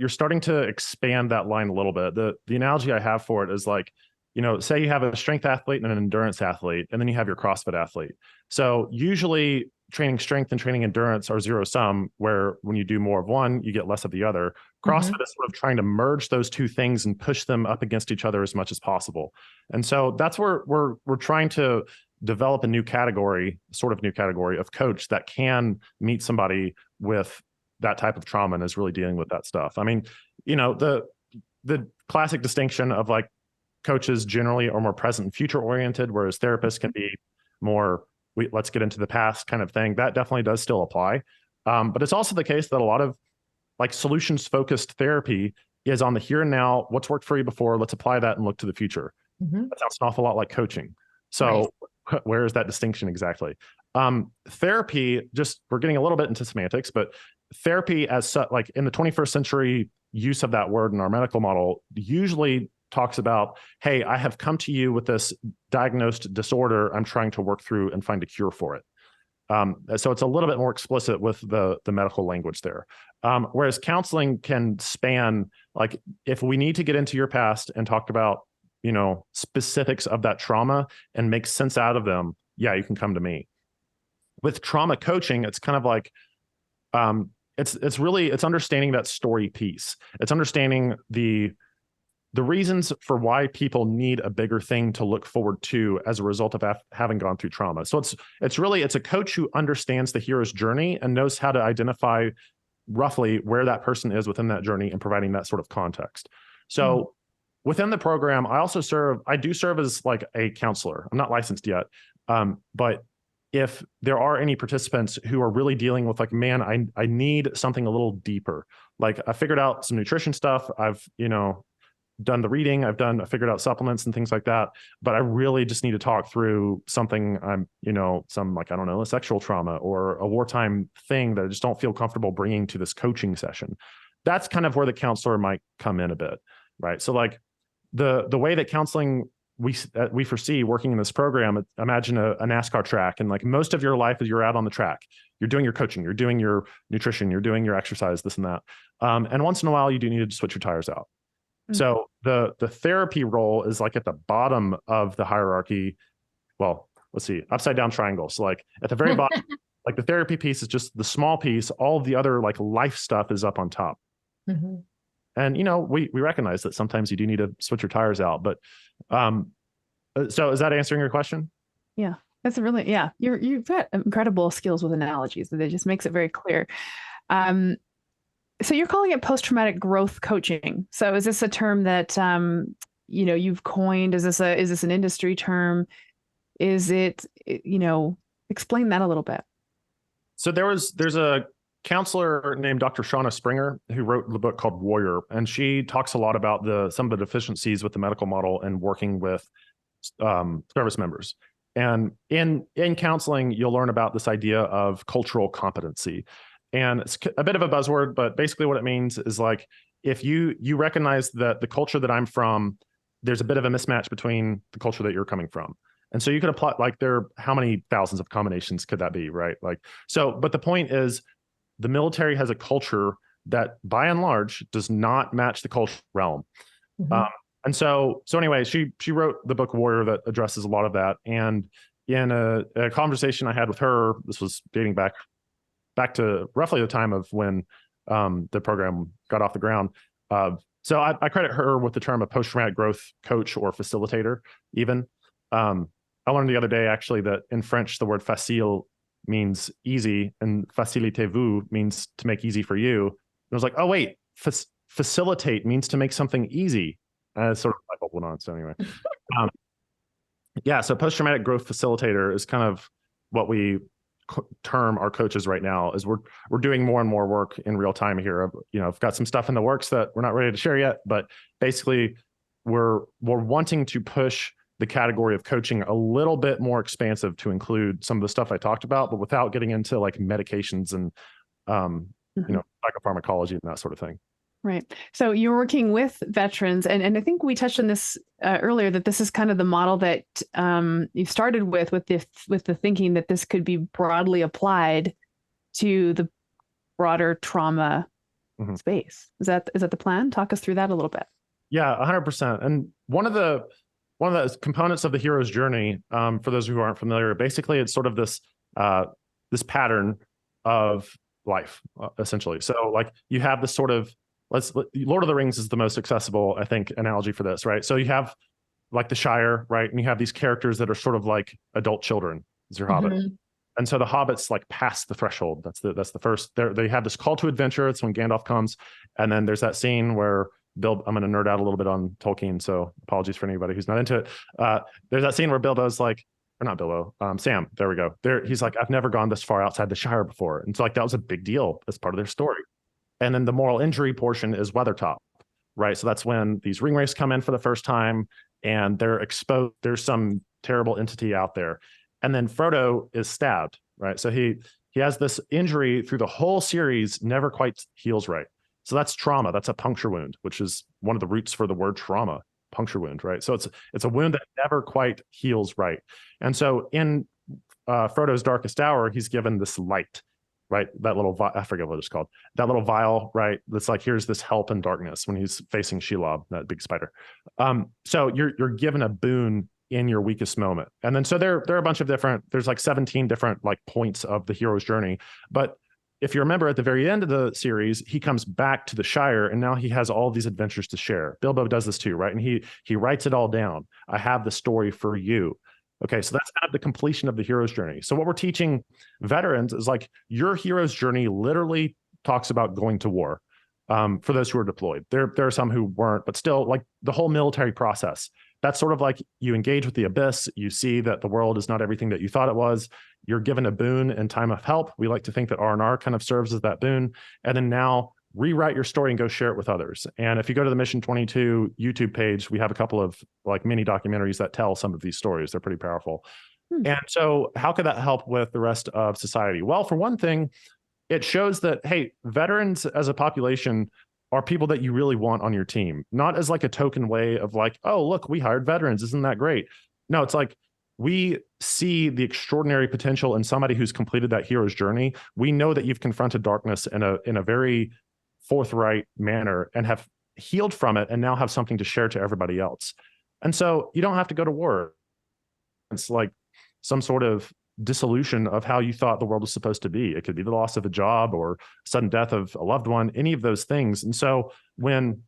starting to expand that line a little bit. The analogy I have for it is like, say you have a strength athlete and an endurance athlete, and then you have your CrossFit athlete. So usually training strength and training endurance are zero sum, where when you do more of one, you get less of the other. CrossFit is sort of trying to merge those two things and push them up against each other as much as possible. And so that's where we're trying to develop a sort of new category of coach that can meet somebody with that type of trauma and is really dealing with that stuff. I mean, the classic distinction of like coaches generally are more present and future oriented, whereas therapists can be more, let's get into the past kind of thing. That definitely does still apply. But it's also the case that a lot of like solutions focused therapy is on the here and now, what's worked for you before, let's apply that and look to the future. That sounds an awful lot like coaching. So where is that distinction exactly? Therapy, we're getting a little bit into semantics, but therapy as like in the 21st century use of that word in our medical model usually talks about, hey, I have come to you with this diagnosed disorder. I'm trying to work through and find a cure for it. So it's a little bit more explicit with the medical language there. Whereas counseling can span, like if we need to get into your past and talk about specifics of that trauma and make sense out of them, yeah, you can come to me. With trauma coaching, it's kind of like, it's understanding that story piece. It's understanding the reasons for why people need a bigger thing to look forward to as a result of having gone through trauma. So it's a coach who understands the hero's journey and knows how to identify roughly where that person is within that journey and providing that sort of context. So within the program, I do serve as like a counselor. I'm not licensed yet. But if there are any participants who are really dealing with like, man, I need something a little deeper. Like I figured out some nutrition stuff. I've, done the reading. I figured out supplements and things like that, but I really just need to talk through something some like, I don't know, a sexual trauma or a wartime thing that I just don't feel comfortable bringing to this coaching session. That's kind of where the counselor might come in a bit, right? So like the way that counseling we foresee working in this program, imagine a NASCAR track, and like most of your life is you're out on the track, you're doing your coaching, you're doing your nutrition, you're doing your exercise, this and that. And once in a while you do need to switch your tires out. So the therapy role is like at the bottom of the hierarchy. Well, let's see, upside down triangle. So like at the very bottom, like the therapy piece is just the small piece. All of the other like life stuff is up on top. Mm-hmm. And, we recognize that sometimes you do need to switch your tires out, but so is that answering your question? Yeah, that's you've got incredible skills with analogies. That just makes it very clear. So you're calling it post-traumatic growth coaching. So is this a term that, you've coined? Is this an industry term? Is it, explain that a little bit. So there's a counselor named Dr. Shauna Springer who wrote the book called Warrior, and she talks a lot about some of the deficiencies with the medical model and working with service members. And in counseling, you'll learn about this idea of cultural competency. And it's a bit of a buzzword, but basically what it means is like, if you recognize that the culture that I'm from, there's a bit of a mismatch between the culture that you're coming from. And so you could apply, like how many thousands of combinations could that be, right? But the point is, the military has a culture that by and large does not match the cultural realm. Mm-hmm. And so anyway, she wrote the book Warrior that addresses a lot of that. And in a conversation I had with her, this was dating back to roughly the time of when the program got off the ground. So I credit her with the term a post-traumatic growth coach or facilitator even. I learned the other day actually that in French, the word facile means easy and facilitez-vous means to make easy for you. And I was like, oh wait, facilitate means to make something easy. Sort of light bulb went on. So anyway, so post-traumatic growth facilitator is kind of what we term our coaches right now. Is we're doing more and more work in real time here. I've got some stuff in the works that we're not ready to share yet, but basically we're wanting to push the category of coaching a little bit more expansive to include some of the stuff I talked about, but without getting into like medications and psychopharmacology and that sort of thing. Right. So you're working with veterans, and I think we touched on this earlier, that this is kind of the model that you started with the thinking that this could be broadly applied to the broader trauma space. Is that the plan? Talk us through that a little bit. Yeah, 100%. And one of the components of the hero's journey, for those who aren't familiar, basically it's sort of this pattern of life, essentially. So like you have this sort of, Lord of the Rings is the most accessible, I think, analogy for this, right? So you have like the Shire, right? And you have these characters that are sort of like adult children, as your hobbit. And so the hobbits like pass the threshold. That's the first, they have this call to adventure. It's when Gandalf comes. And then there's that scene where I'm going to nerd out a little bit on Tolkien, so apologies for anybody who's not into it. There's that scene where Bilbo's like, or not Bilbo, Sam, there we go. He's like, I've never gone this far outside the Shire before. And so like, that was a big deal as part of their story. And then the moral injury portion is Weathertop, right? So that's when these ringwraiths come in for the first time and they're exposed. There's some terrible entity out there. And then Frodo is stabbed, right? So he has this injury through the whole series, never quite heals right. So that's trauma. That's a puncture wound, which is one of the roots for the word trauma, puncture wound, right? So it's a wound that never quite heals right. And so in Frodo's darkest hour, he's given this light, right? That little, I forget what it's called, that little vial, right? That's like, here's this help in darkness when he's facing Shelob, that big spider. So you're given a boon in your weakest moment. And then, so there are a bunch of there's like 17 different like points of the hero's journey. But if you remember at the very end of the series, he comes back to the Shire and now he has all these adventures to share. Bilbo does this too, right? And he writes it all down. I have the story for you. Okay, so that's kind of the completion of the hero's journey. So what we're teaching veterans is like, your hero's journey literally talks about going to war. For those who are deployed, there are some who weren't, but still, like the whole military process. That's sort of like you engage with the abyss. You see that the world is not everything that you thought it was. You're given a boon in time of help. We like to think that R&R kind of serves as that boon. And then now rewrite your story and go share it with others. And if you go to the Mission 22 YouTube page, we have a couple of like mini documentaries that tell some of these stories. They're pretty powerful. And so how could that help with the rest of society? Well, for one thing, it shows that, hey, veterans as a population are people that you really want on your team, not as like a token way of like, oh, look, we hired veterans. Isn't that great? No, it's like we see the extraordinary potential in somebody who's completed that hero's journey. We know that you've confronted darkness in a very forthright manner and have healed from it and now have something to share to everybody else. And so you don't have to go to war. It's like some sort of dissolution of how you thought the world was supposed to be. It could be the loss of a job or sudden death of a loved one, any of those things. And so when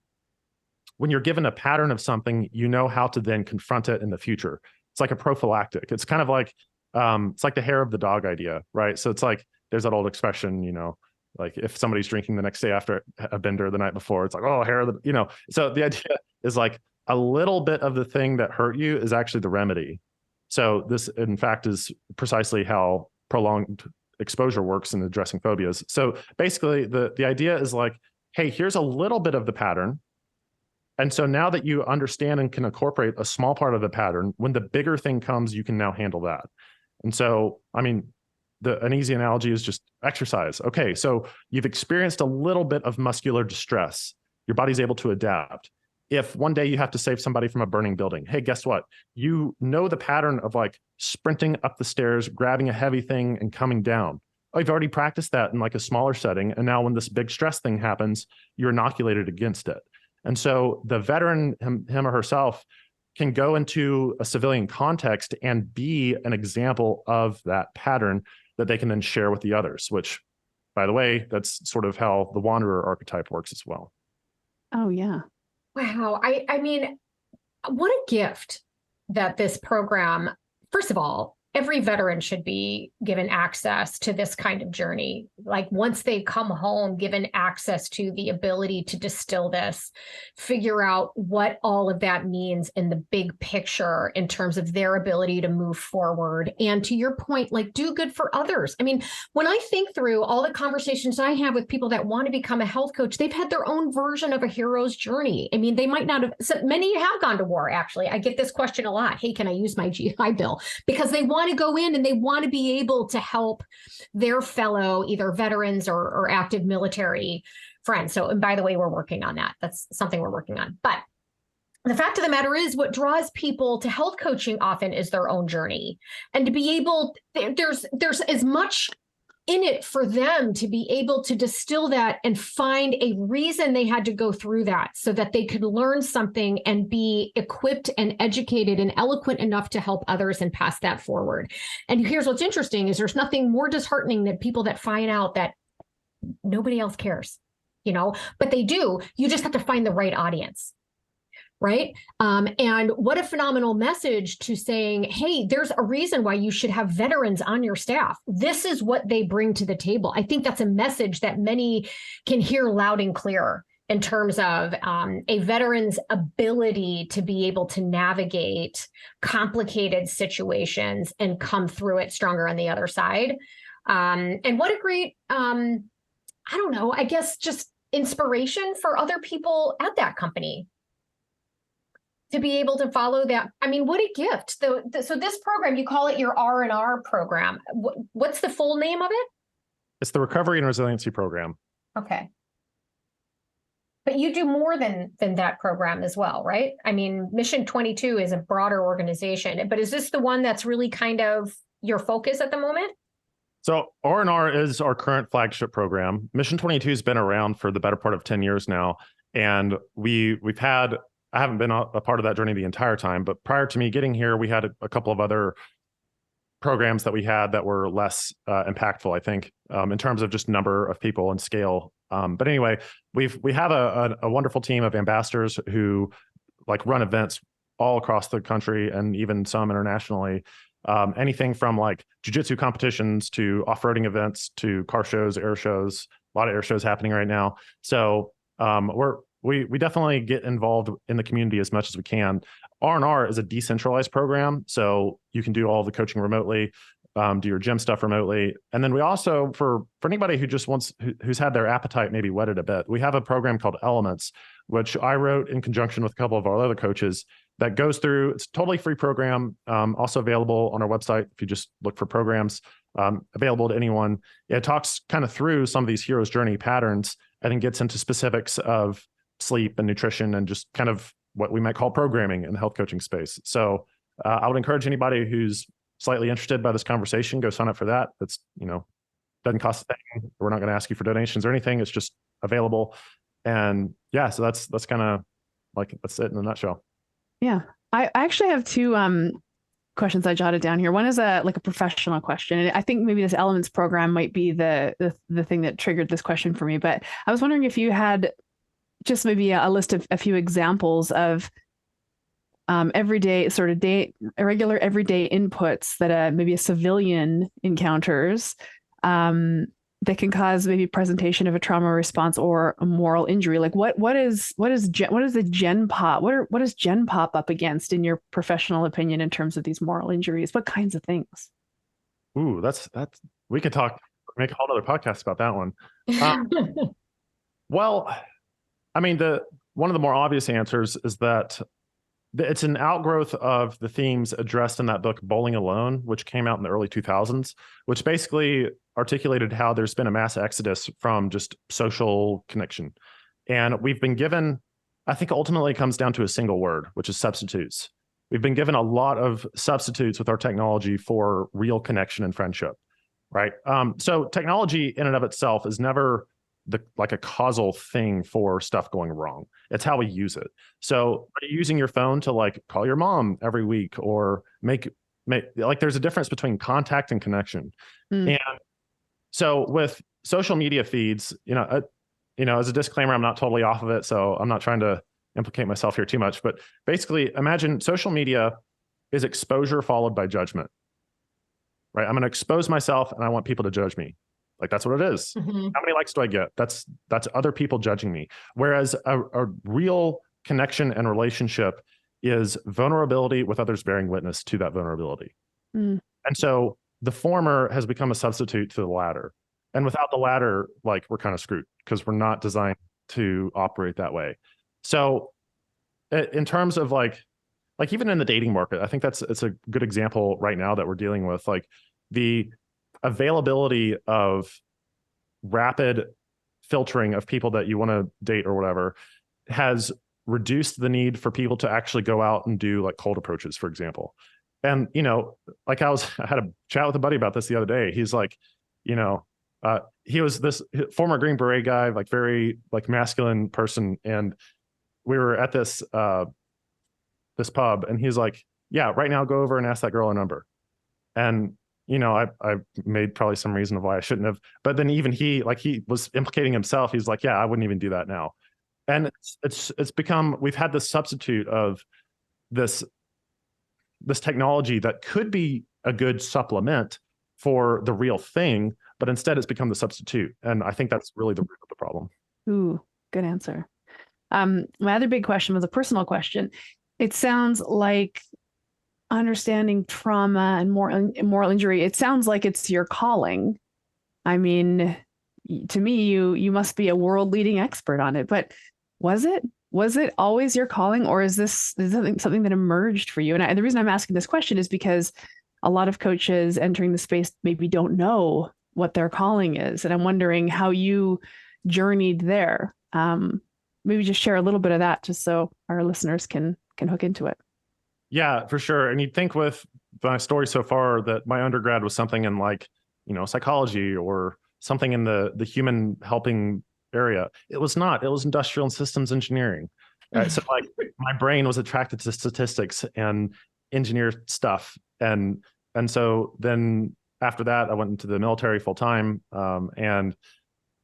you're given a pattern of something, you know how to then confront it in the future. It's like a prophylactic. It's kind of like, it's like the hair of the dog idea, right? So it's like, there's that old expression, you know, like if somebody's drinking the next day after a bender the night before, it's like, oh, hair of the, you know. So the idea is like a little bit of the thing that hurt you is actually the remedy. So this, in fact, is precisely how prolonged exposure works in addressing phobias. So basically, the idea is like, hey, here's a little bit of the pattern. And so now that you understand and can incorporate a small part of the pattern, when the bigger thing comes, you can now handle that. And so, I mean, an easy analogy is just exercise. Okay, so you've experienced a little bit of muscular distress. Your body's able to adapt. If one day you have to save somebody from a burning building, hey, guess what? You know the pattern of like sprinting up the stairs, grabbing a heavy thing and coming down. Oh, you've already practiced that in like a smaller setting. And now when this big stress thing happens, you're inoculated against it. And so the veteran, him or herself, can go into a civilian context and be an example of that pattern that they can then share with the others, which, by the way, that's sort of how the wanderer archetype works as well. Oh, yeah. Wow. I mean, what a gift that this program, first of all, every veteran should be given access to this kind of journey. Like once they come home, given access to the ability to distill this, figure out what all of that means in the big picture in terms of their ability to move forward. And to your point, like do good for others. I mean, when I think through all the conversations I have with people that want to become a health coach, they've had their own version of a hero's journey. I mean, they might not have, so many have gone to war, actually. I get this question a lot. Hey, can I use my GI Bill? Because they want to go in and they want to be able to help their fellow either veterans or active military friends. So, and by the way, we're working on that. That's something we're working on. But the fact of the matter is what draws people to health coaching often is their own journey. And to be able, there's as much in it for them to be able to distill that and find a reason they had to go through that so that they could learn something and be equipped and educated and eloquent enough to help others and pass that forward. And here's what's interesting is there's nothing more disheartening than people that find out that nobody else cares, you know, but they do. You just have to find the right audience. Right. And what a phenomenal message to saying, hey, there's a reason why you should have veterans on your staff. This is what they bring to the table. I think that's a message that many can hear loud and clear in terms of a veteran's ability to be able to navigate complicated situations and come through it stronger on the other side. And what a great, I don't know, I guess just inspiration for other people at that company to be able to follow that. I mean, what a gift. So this program, you call it your R&R program. What's the full name of it? It's the Recovery and Resiliency Program. Okay. But you do more than that program as well, right? I mean, Mission 22 is a broader organization, but is this the one that's really kind of your focus at the moment? So R&R is our current flagship program. Mission 22 has been around for the better part of 10 years now. And we've had, I haven't been a part of that journey the entire time, but prior to me getting here, we had a couple of other programs that we had that were less impactful, I think, in terms of just number of people and scale. But anyway, we have a wonderful team of ambassadors who like run events all across the country and even some internationally. Anything from like jiu-jitsu competitions to off-roading events to car shows, air shows, a lot of air shows happening right now. So we definitely get involved in the community as much as we can. R&R is a decentralized program, so you can do all the coaching remotely, do your gym stuff remotely. And then we also, for anybody who just who's had their appetite maybe whetted a bit, we have a program called Elements, which I wrote in conjunction with a couple of our other coaches, that goes through. It's a totally free program, also available on our website if you just look for programs, available to anyone. It talks kind of through some of these hero's journey patterns and then gets into specifics of sleep and nutrition and just kind of what we might call programming in the health coaching space. So I would encourage anybody who's slightly interested by this conversation, go sign up for that. That's, doesn't cost a thing. We're not going to ask you for donations or anything. It's just available. And yeah, so that's kind of like, that's it in a nutshell. Yeah. I actually have two questions I jotted down here. One is a professional question. And I think maybe this Elements program might be the thing that triggered this question for me. But I was wondering if you had just maybe a list of a few examples of everyday regular everyday inputs that maybe a civilian encounters that can cause maybe presentation of a trauma response or a moral injury. Like what does Gen Pop up against in your professional opinion in terms of these moral injuries? What kinds of things? Ooh, that's we could make a whole other podcast about that one. Well, I mean, one of the more obvious answers is that it's an outgrowth of the themes addressed in that book, Bowling Alone, which came out in the early 2000s, which basically articulated how there's been a mass exodus from just social connection. And we've been given, I think ultimately it comes down to a single word, which is substitutes. We've been given a lot of substitutes with our technology for real connection and friendship, right? So technology in and of itself is never like a causal thing for stuff going wrong. It's how we use it. So are you using your phone to like call your mom every week or make like there's a difference between contact and connection. And so with social media feeds, as a disclaimer, I'm not totally off of it, so I'm not trying to implicate myself here too much, but basically imagine social media is exposure followed by judgment, right? I'm going to expose myself and I want people to judge me. Like that's what it is. Mm-hmm. How many likes do I get? That's other people judging me. Whereas a real connection and relationship is vulnerability with others bearing witness to that vulnerability. And so the former has become a substitute to the latter. And without the latter, like we're kind of screwed because we're not designed to operate that way. So in terms of like even in the dating market, I think it's a good example right now that we're dealing with, like the availability of rapid filtering of people that you want to date or whatever has reduced the need for people to actually go out and do like cold approaches, for example. And, like I had a chat with a buddy about this the other day. He's like, he was this former Green Beret guy, like very like masculine person. And we were at this this pub and he's like, yeah, right now go over and ask that girl a number. And I made probably some reason of why I shouldn't have, but then even he was implicating himself. He's like, yeah, I wouldn't even do that now. And it's become, we've had this substitute of this technology that could be a good supplement for the real thing, but instead it's become the substitute. And I think that's really the root of the problem. Ooh, good answer. My other big question was a personal question. It sounds like understanding trauma and moral injury, it sounds like it's your calling. I mean, to me, you must be a world leading expert on it, but was it always your calling, or is this something that emerged for you? And the reason I'm asking this question is because a lot of coaches entering the space maybe don't know what their calling is. And I'm wondering how you journeyed there. Maybe just share a little bit of that just so our listeners can hook into it. Yeah, for sure. And you'd think with my story so far that my undergrad was something in like, psychology or something in the human helping area. It was not. It was industrial and systems engineering. So like my brain was attracted to statistics and engineer stuff. And so then after that, I went into the military full time. And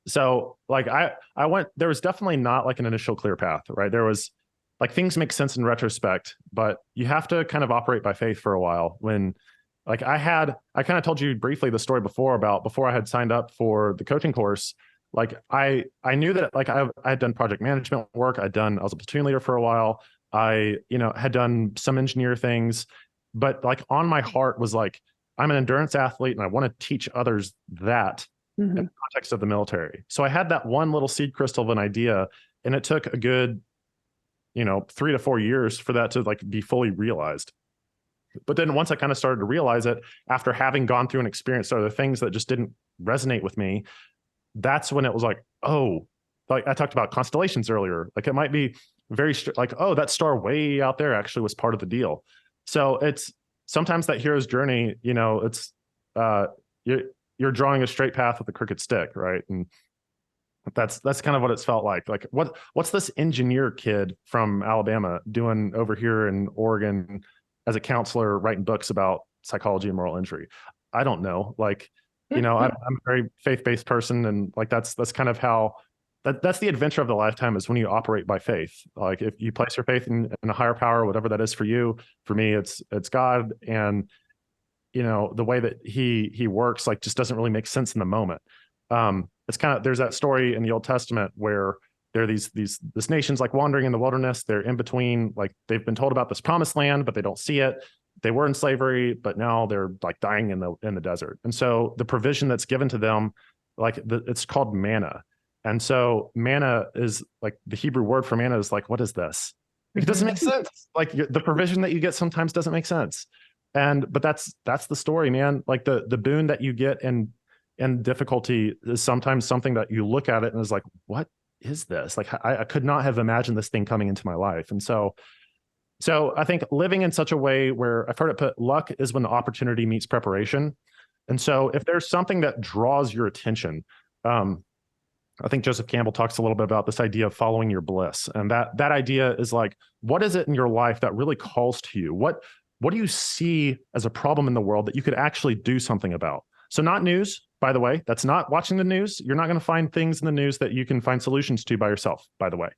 so like I went, there was definitely not like an initial clear path, right? There was like things make sense in retrospect, but you have to kind of operate by faith for a while. When like I kind of told you briefly the story before I had signed up for the coaching course, Like I knew that like I had done project management work. I was a platoon leader for a while. I, had done some engineer things, but like on my heart was like, I'm an endurance athlete and I want to teach others that in the context of the military. So I had that one little seed crystal of an idea, and it took a good, 3 to 4 years for that to like be fully realized. But then once I kind of started to realize it, after having gone through and experienced other things that just didn't resonate with me, that's when it was like, oh, like I talked about constellations earlier. Like it might be very like, oh, that star way out there actually was part of the deal. So it's sometimes that hero's journey, it's you're drawing a straight path with a crooked stick, right? And that's kind of what it's felt like. Like what's this engineer kid from Alabama doing over here in Oregon as a counselor writing books about psychology and moral injury? I don't know. Like, I'm a very faith-based person, and like that's kind of how that's the adventure of the lifetime, is when you operate by faith. Like if you place your faith in a higher power, whatever that is for you. For me, it's God, and the way that he works like just doesn't really make sense in the moment. It's kind of, there's that story in the Old Testament where there are this nation's like wandering in the wilderness. They're in between, like they've been told about this promised land, but they don't see it. They were in slavery, but now they're like dying in the desert. And so the provision that's given to them, it's called manna. And so manna is like, the Hebrew word for manna is like, what is this? It doesn't make sense. Like the provision that you get sometimes doesn't make sense. But that's the story, man. Like the boon that you get in difficulty is sometimes something that you look at it and is like, what is this? Like I could not have imagined this thing coming into my life. And so I think living in such a way where, I've heard it put, luck is when the opportunity meets preparation. And so if there's something that draws your attention, I think Joseph Campbell talks a little bit about this idea of following your bliss. And that idea is like, what is it in your life that really calls to you? What do you see as a problem in the world that you could actually do something about? So not news, by the way. That's not watching the news. You're not going to find things in the news that you can find solutions to by yourself, by the way.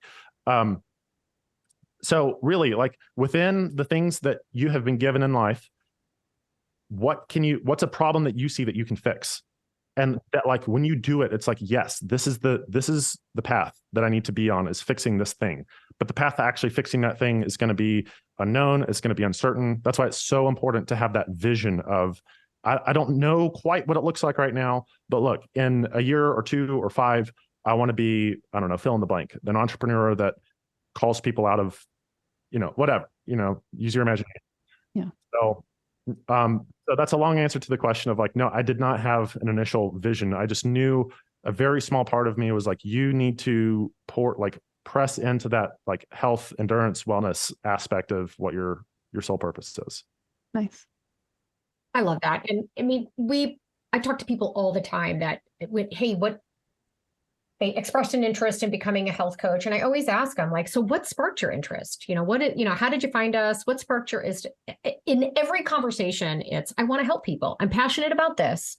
So really, like within the things that you have been given in life, what's a problem that you see that you can fix? And that, like, when you do it, it's like, yes, this is the path that I need to be on, is fixing this thing. But the path to actually fixing that thing is going to be unknown. It's going to be uncertain. That's why it's so important to have that vision of, I don't know quite what it looks like right now, but look, in a year or 2 or 5, I want to be, I don't know, fill in the blank, an entrepreneur that calls people out of, whatever, use your imagination. Yeah. So that's a long answer to the question of like, no, I did not have an initial vision. I just knew a very small part of me was like, you need to press into that like health, endurance, wellness aspect of what your sole purpose is. Nice. I love that. And I mean, I talk to people all the time that they expressed an interest in becoming a health coach. And I always ask them, like, so what sparked your interest? How did you find us? What sparked your interest? In every conversation, it's, I want to help people. I'm passionate about this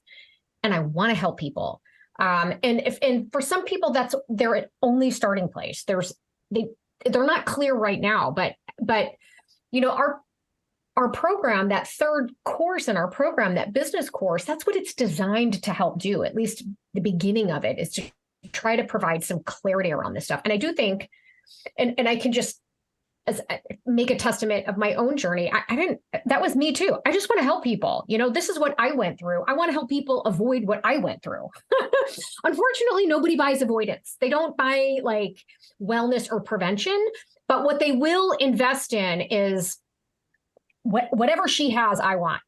and I want to help people. And for some people, that's their only starting place. They're not clear right now, but our program, that third course in our program, that business course, that's what it's designed to help do. At least the beginning of it is to try to provide some clarity around this stuff. And I do think, and I can just make a testament of my own journey. That was me too. I just want to help people. This is what I went through. I want to help people avoid what I went through. Unfortunately, nobody buys avoidance. They don't buy like wellness or prevention, but what they will invest in is whatever she has, I want.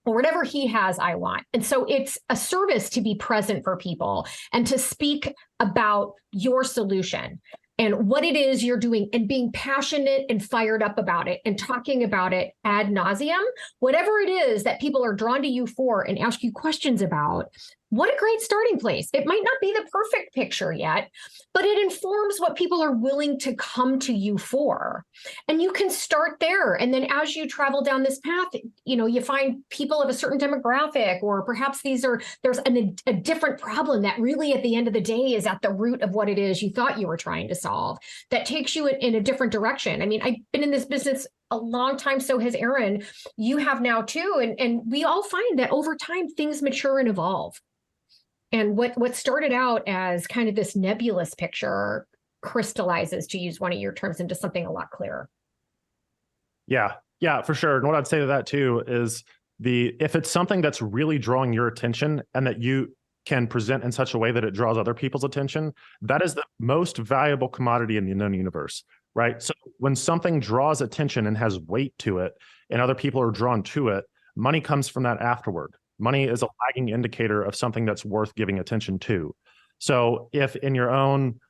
Or whatever he has, I want. And so it's a service to be present for people and to speak about your solution and what it is you're doing and being passionate and fired up about it and talking about it ad nauseum, whatever it is that people are drawn to you for and ask you questions about. What a great starting place. It might not be the perfect picture yet, but it informs what people are willing to come to you for. And you can start there. And then as you travel down this path, you find people of a certain demographic, or perhaps there's a different problem that really at the end of the day is at the root of what it is you thought you were trying to solve, that takes you in a different direction. I mean, I've been in this business a long time. So has Aaron. You have now too. And we all find that over time, things mature and evolve. And what started out as kind of this nebulous picture crystallizes, to use one of your terms, into something a lot clearer. Yeah, for sure. And what I'd say to that too is if it's something that's really drawing your attention and that you can present in such a way that it draws other people's attention, that is the most valuable commodity in the known universe, right? So when something draws attention and has weight to it and other people are drawn to it, money comes from that afterward. Money is a lagging indicator of something that's worth giving attention to. So if in your own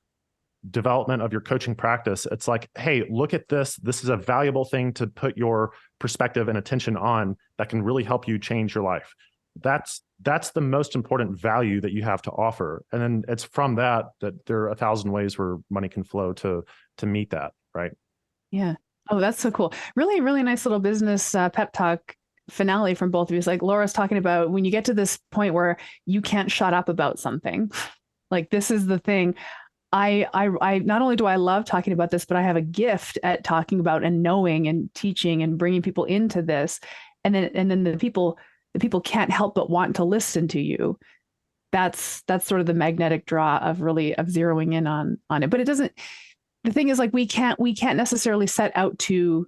development of your coaching practice, it's like, hey, look at this. This is a valuable thing to put your perspective and attention on that can really help you change your life. That's the most important value that you have to offer. And then it's from that there are 1,000 ways where money can flow to meet that, right? Yeah. Oh, that's so cool. Really, really nice little business pep talk finale from both of you. It's like Laura's talking about when you get to this point where you can't shut up about something. Like, this is the thing. I not only do I love talking about this, but I have a gift at talking about and knowing and teaching and bringing people into this. And then the people can't help but want to listen to you. That's sort of the magnetic draw of zeroing in on it. But it doesn't, the thing is, like, we can't necessarily set out to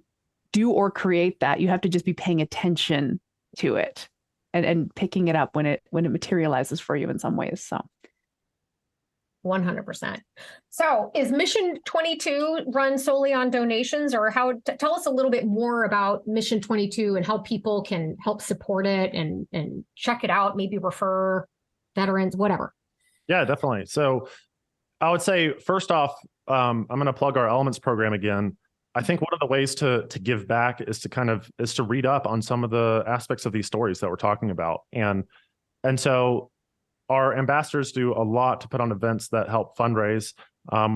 do or create that. You have to just be paying attention to it and picking it up when it materializes for you in some ways. So 100%. So is Mission 22 run solely on donations, or tell us a little bit more about Mission 22 and how people can help support it and check it out, maybe refer veterans, whatever. Yeah, definitely. So I would say, first off, I'm going to plug our Elements program again. I think one of the ways to give back is to read up on some of the aspects of these stories that we're talking about. And so our ambassadors do a lot to put on events that help fundraise.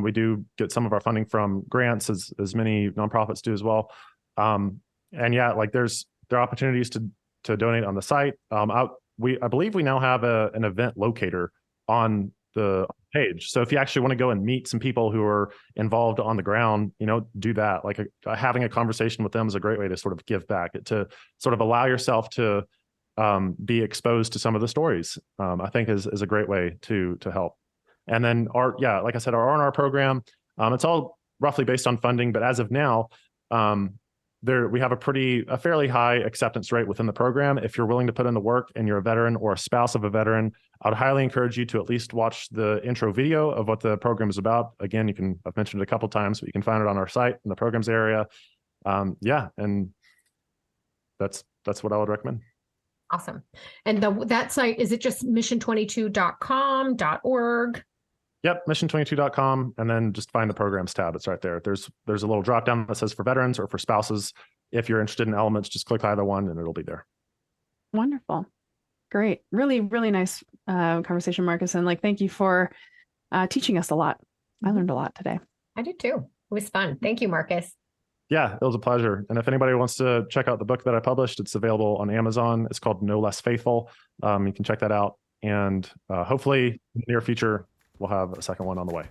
We do get some of our funding from grants, as many nonprofits do as well. And yeah, like there are opportunities to donate on the site. I believe we now have an event locator on the page. So if you actually want to go and meet some people who are involved on the ground, do that. Like having a conversation with them is a great way to sort of give back, to sort of allow yourself to be exposed to some of the stories. I think is a great way to help. And then like I said, our R&R program, it's all roughly based on funding, but as of now, we have a fairly high acceptance rate within the program. If you're willing to put in the work and you're a veteran or a spouse of a veteran, I would highly encourage you to at least watch the intro video of what the program is about. Again, I've mentioned it a couple of times, but you can find it on our site in the programs area. And that's what I would recommend. Awesome. And that site, is it just mission22.com, .org? Yep, mission22.com, and then just find the programs tab. It's right there. There's a little drop down that says for veterans or for spouses. If you're interested in Elements, just click either one and it'll be there. Wonderful. Great. Really, really nice conversation, Marcus. And thank you for teaching us a lot. I learned a lot today. I did too. It was fun. Thank you, Marcus. Yeah, it was a pleasure. And if anybody wants to check out the book that I published, it's available on Amazon. It's called No Less Faithful. You can check that out. And hopefully in the near future, we'll have a second one on the way.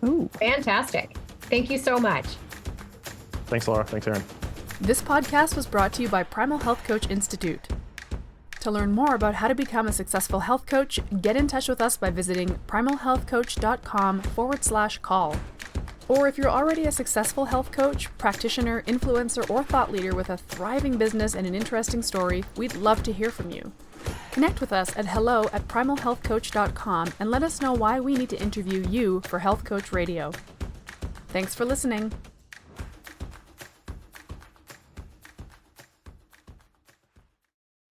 Ooh, fantastic. Thank you so much. Thanks, Laura. Thanks, Aaron. This podcast was brought to you by Primal Health Coach Institute. To learn more about how to become a successful health coach, get in touch with us by visiting primalhealthcoach.com/call. Or if you're already a successful health coach, practitioner, influencer, or thought leader with a thriving business and an interesting story, we'd love to hear from you. Connect with us at hello@primalhealthcoach.com and let us know why we need to interview you for Health Coach Radio. Thanks for listening.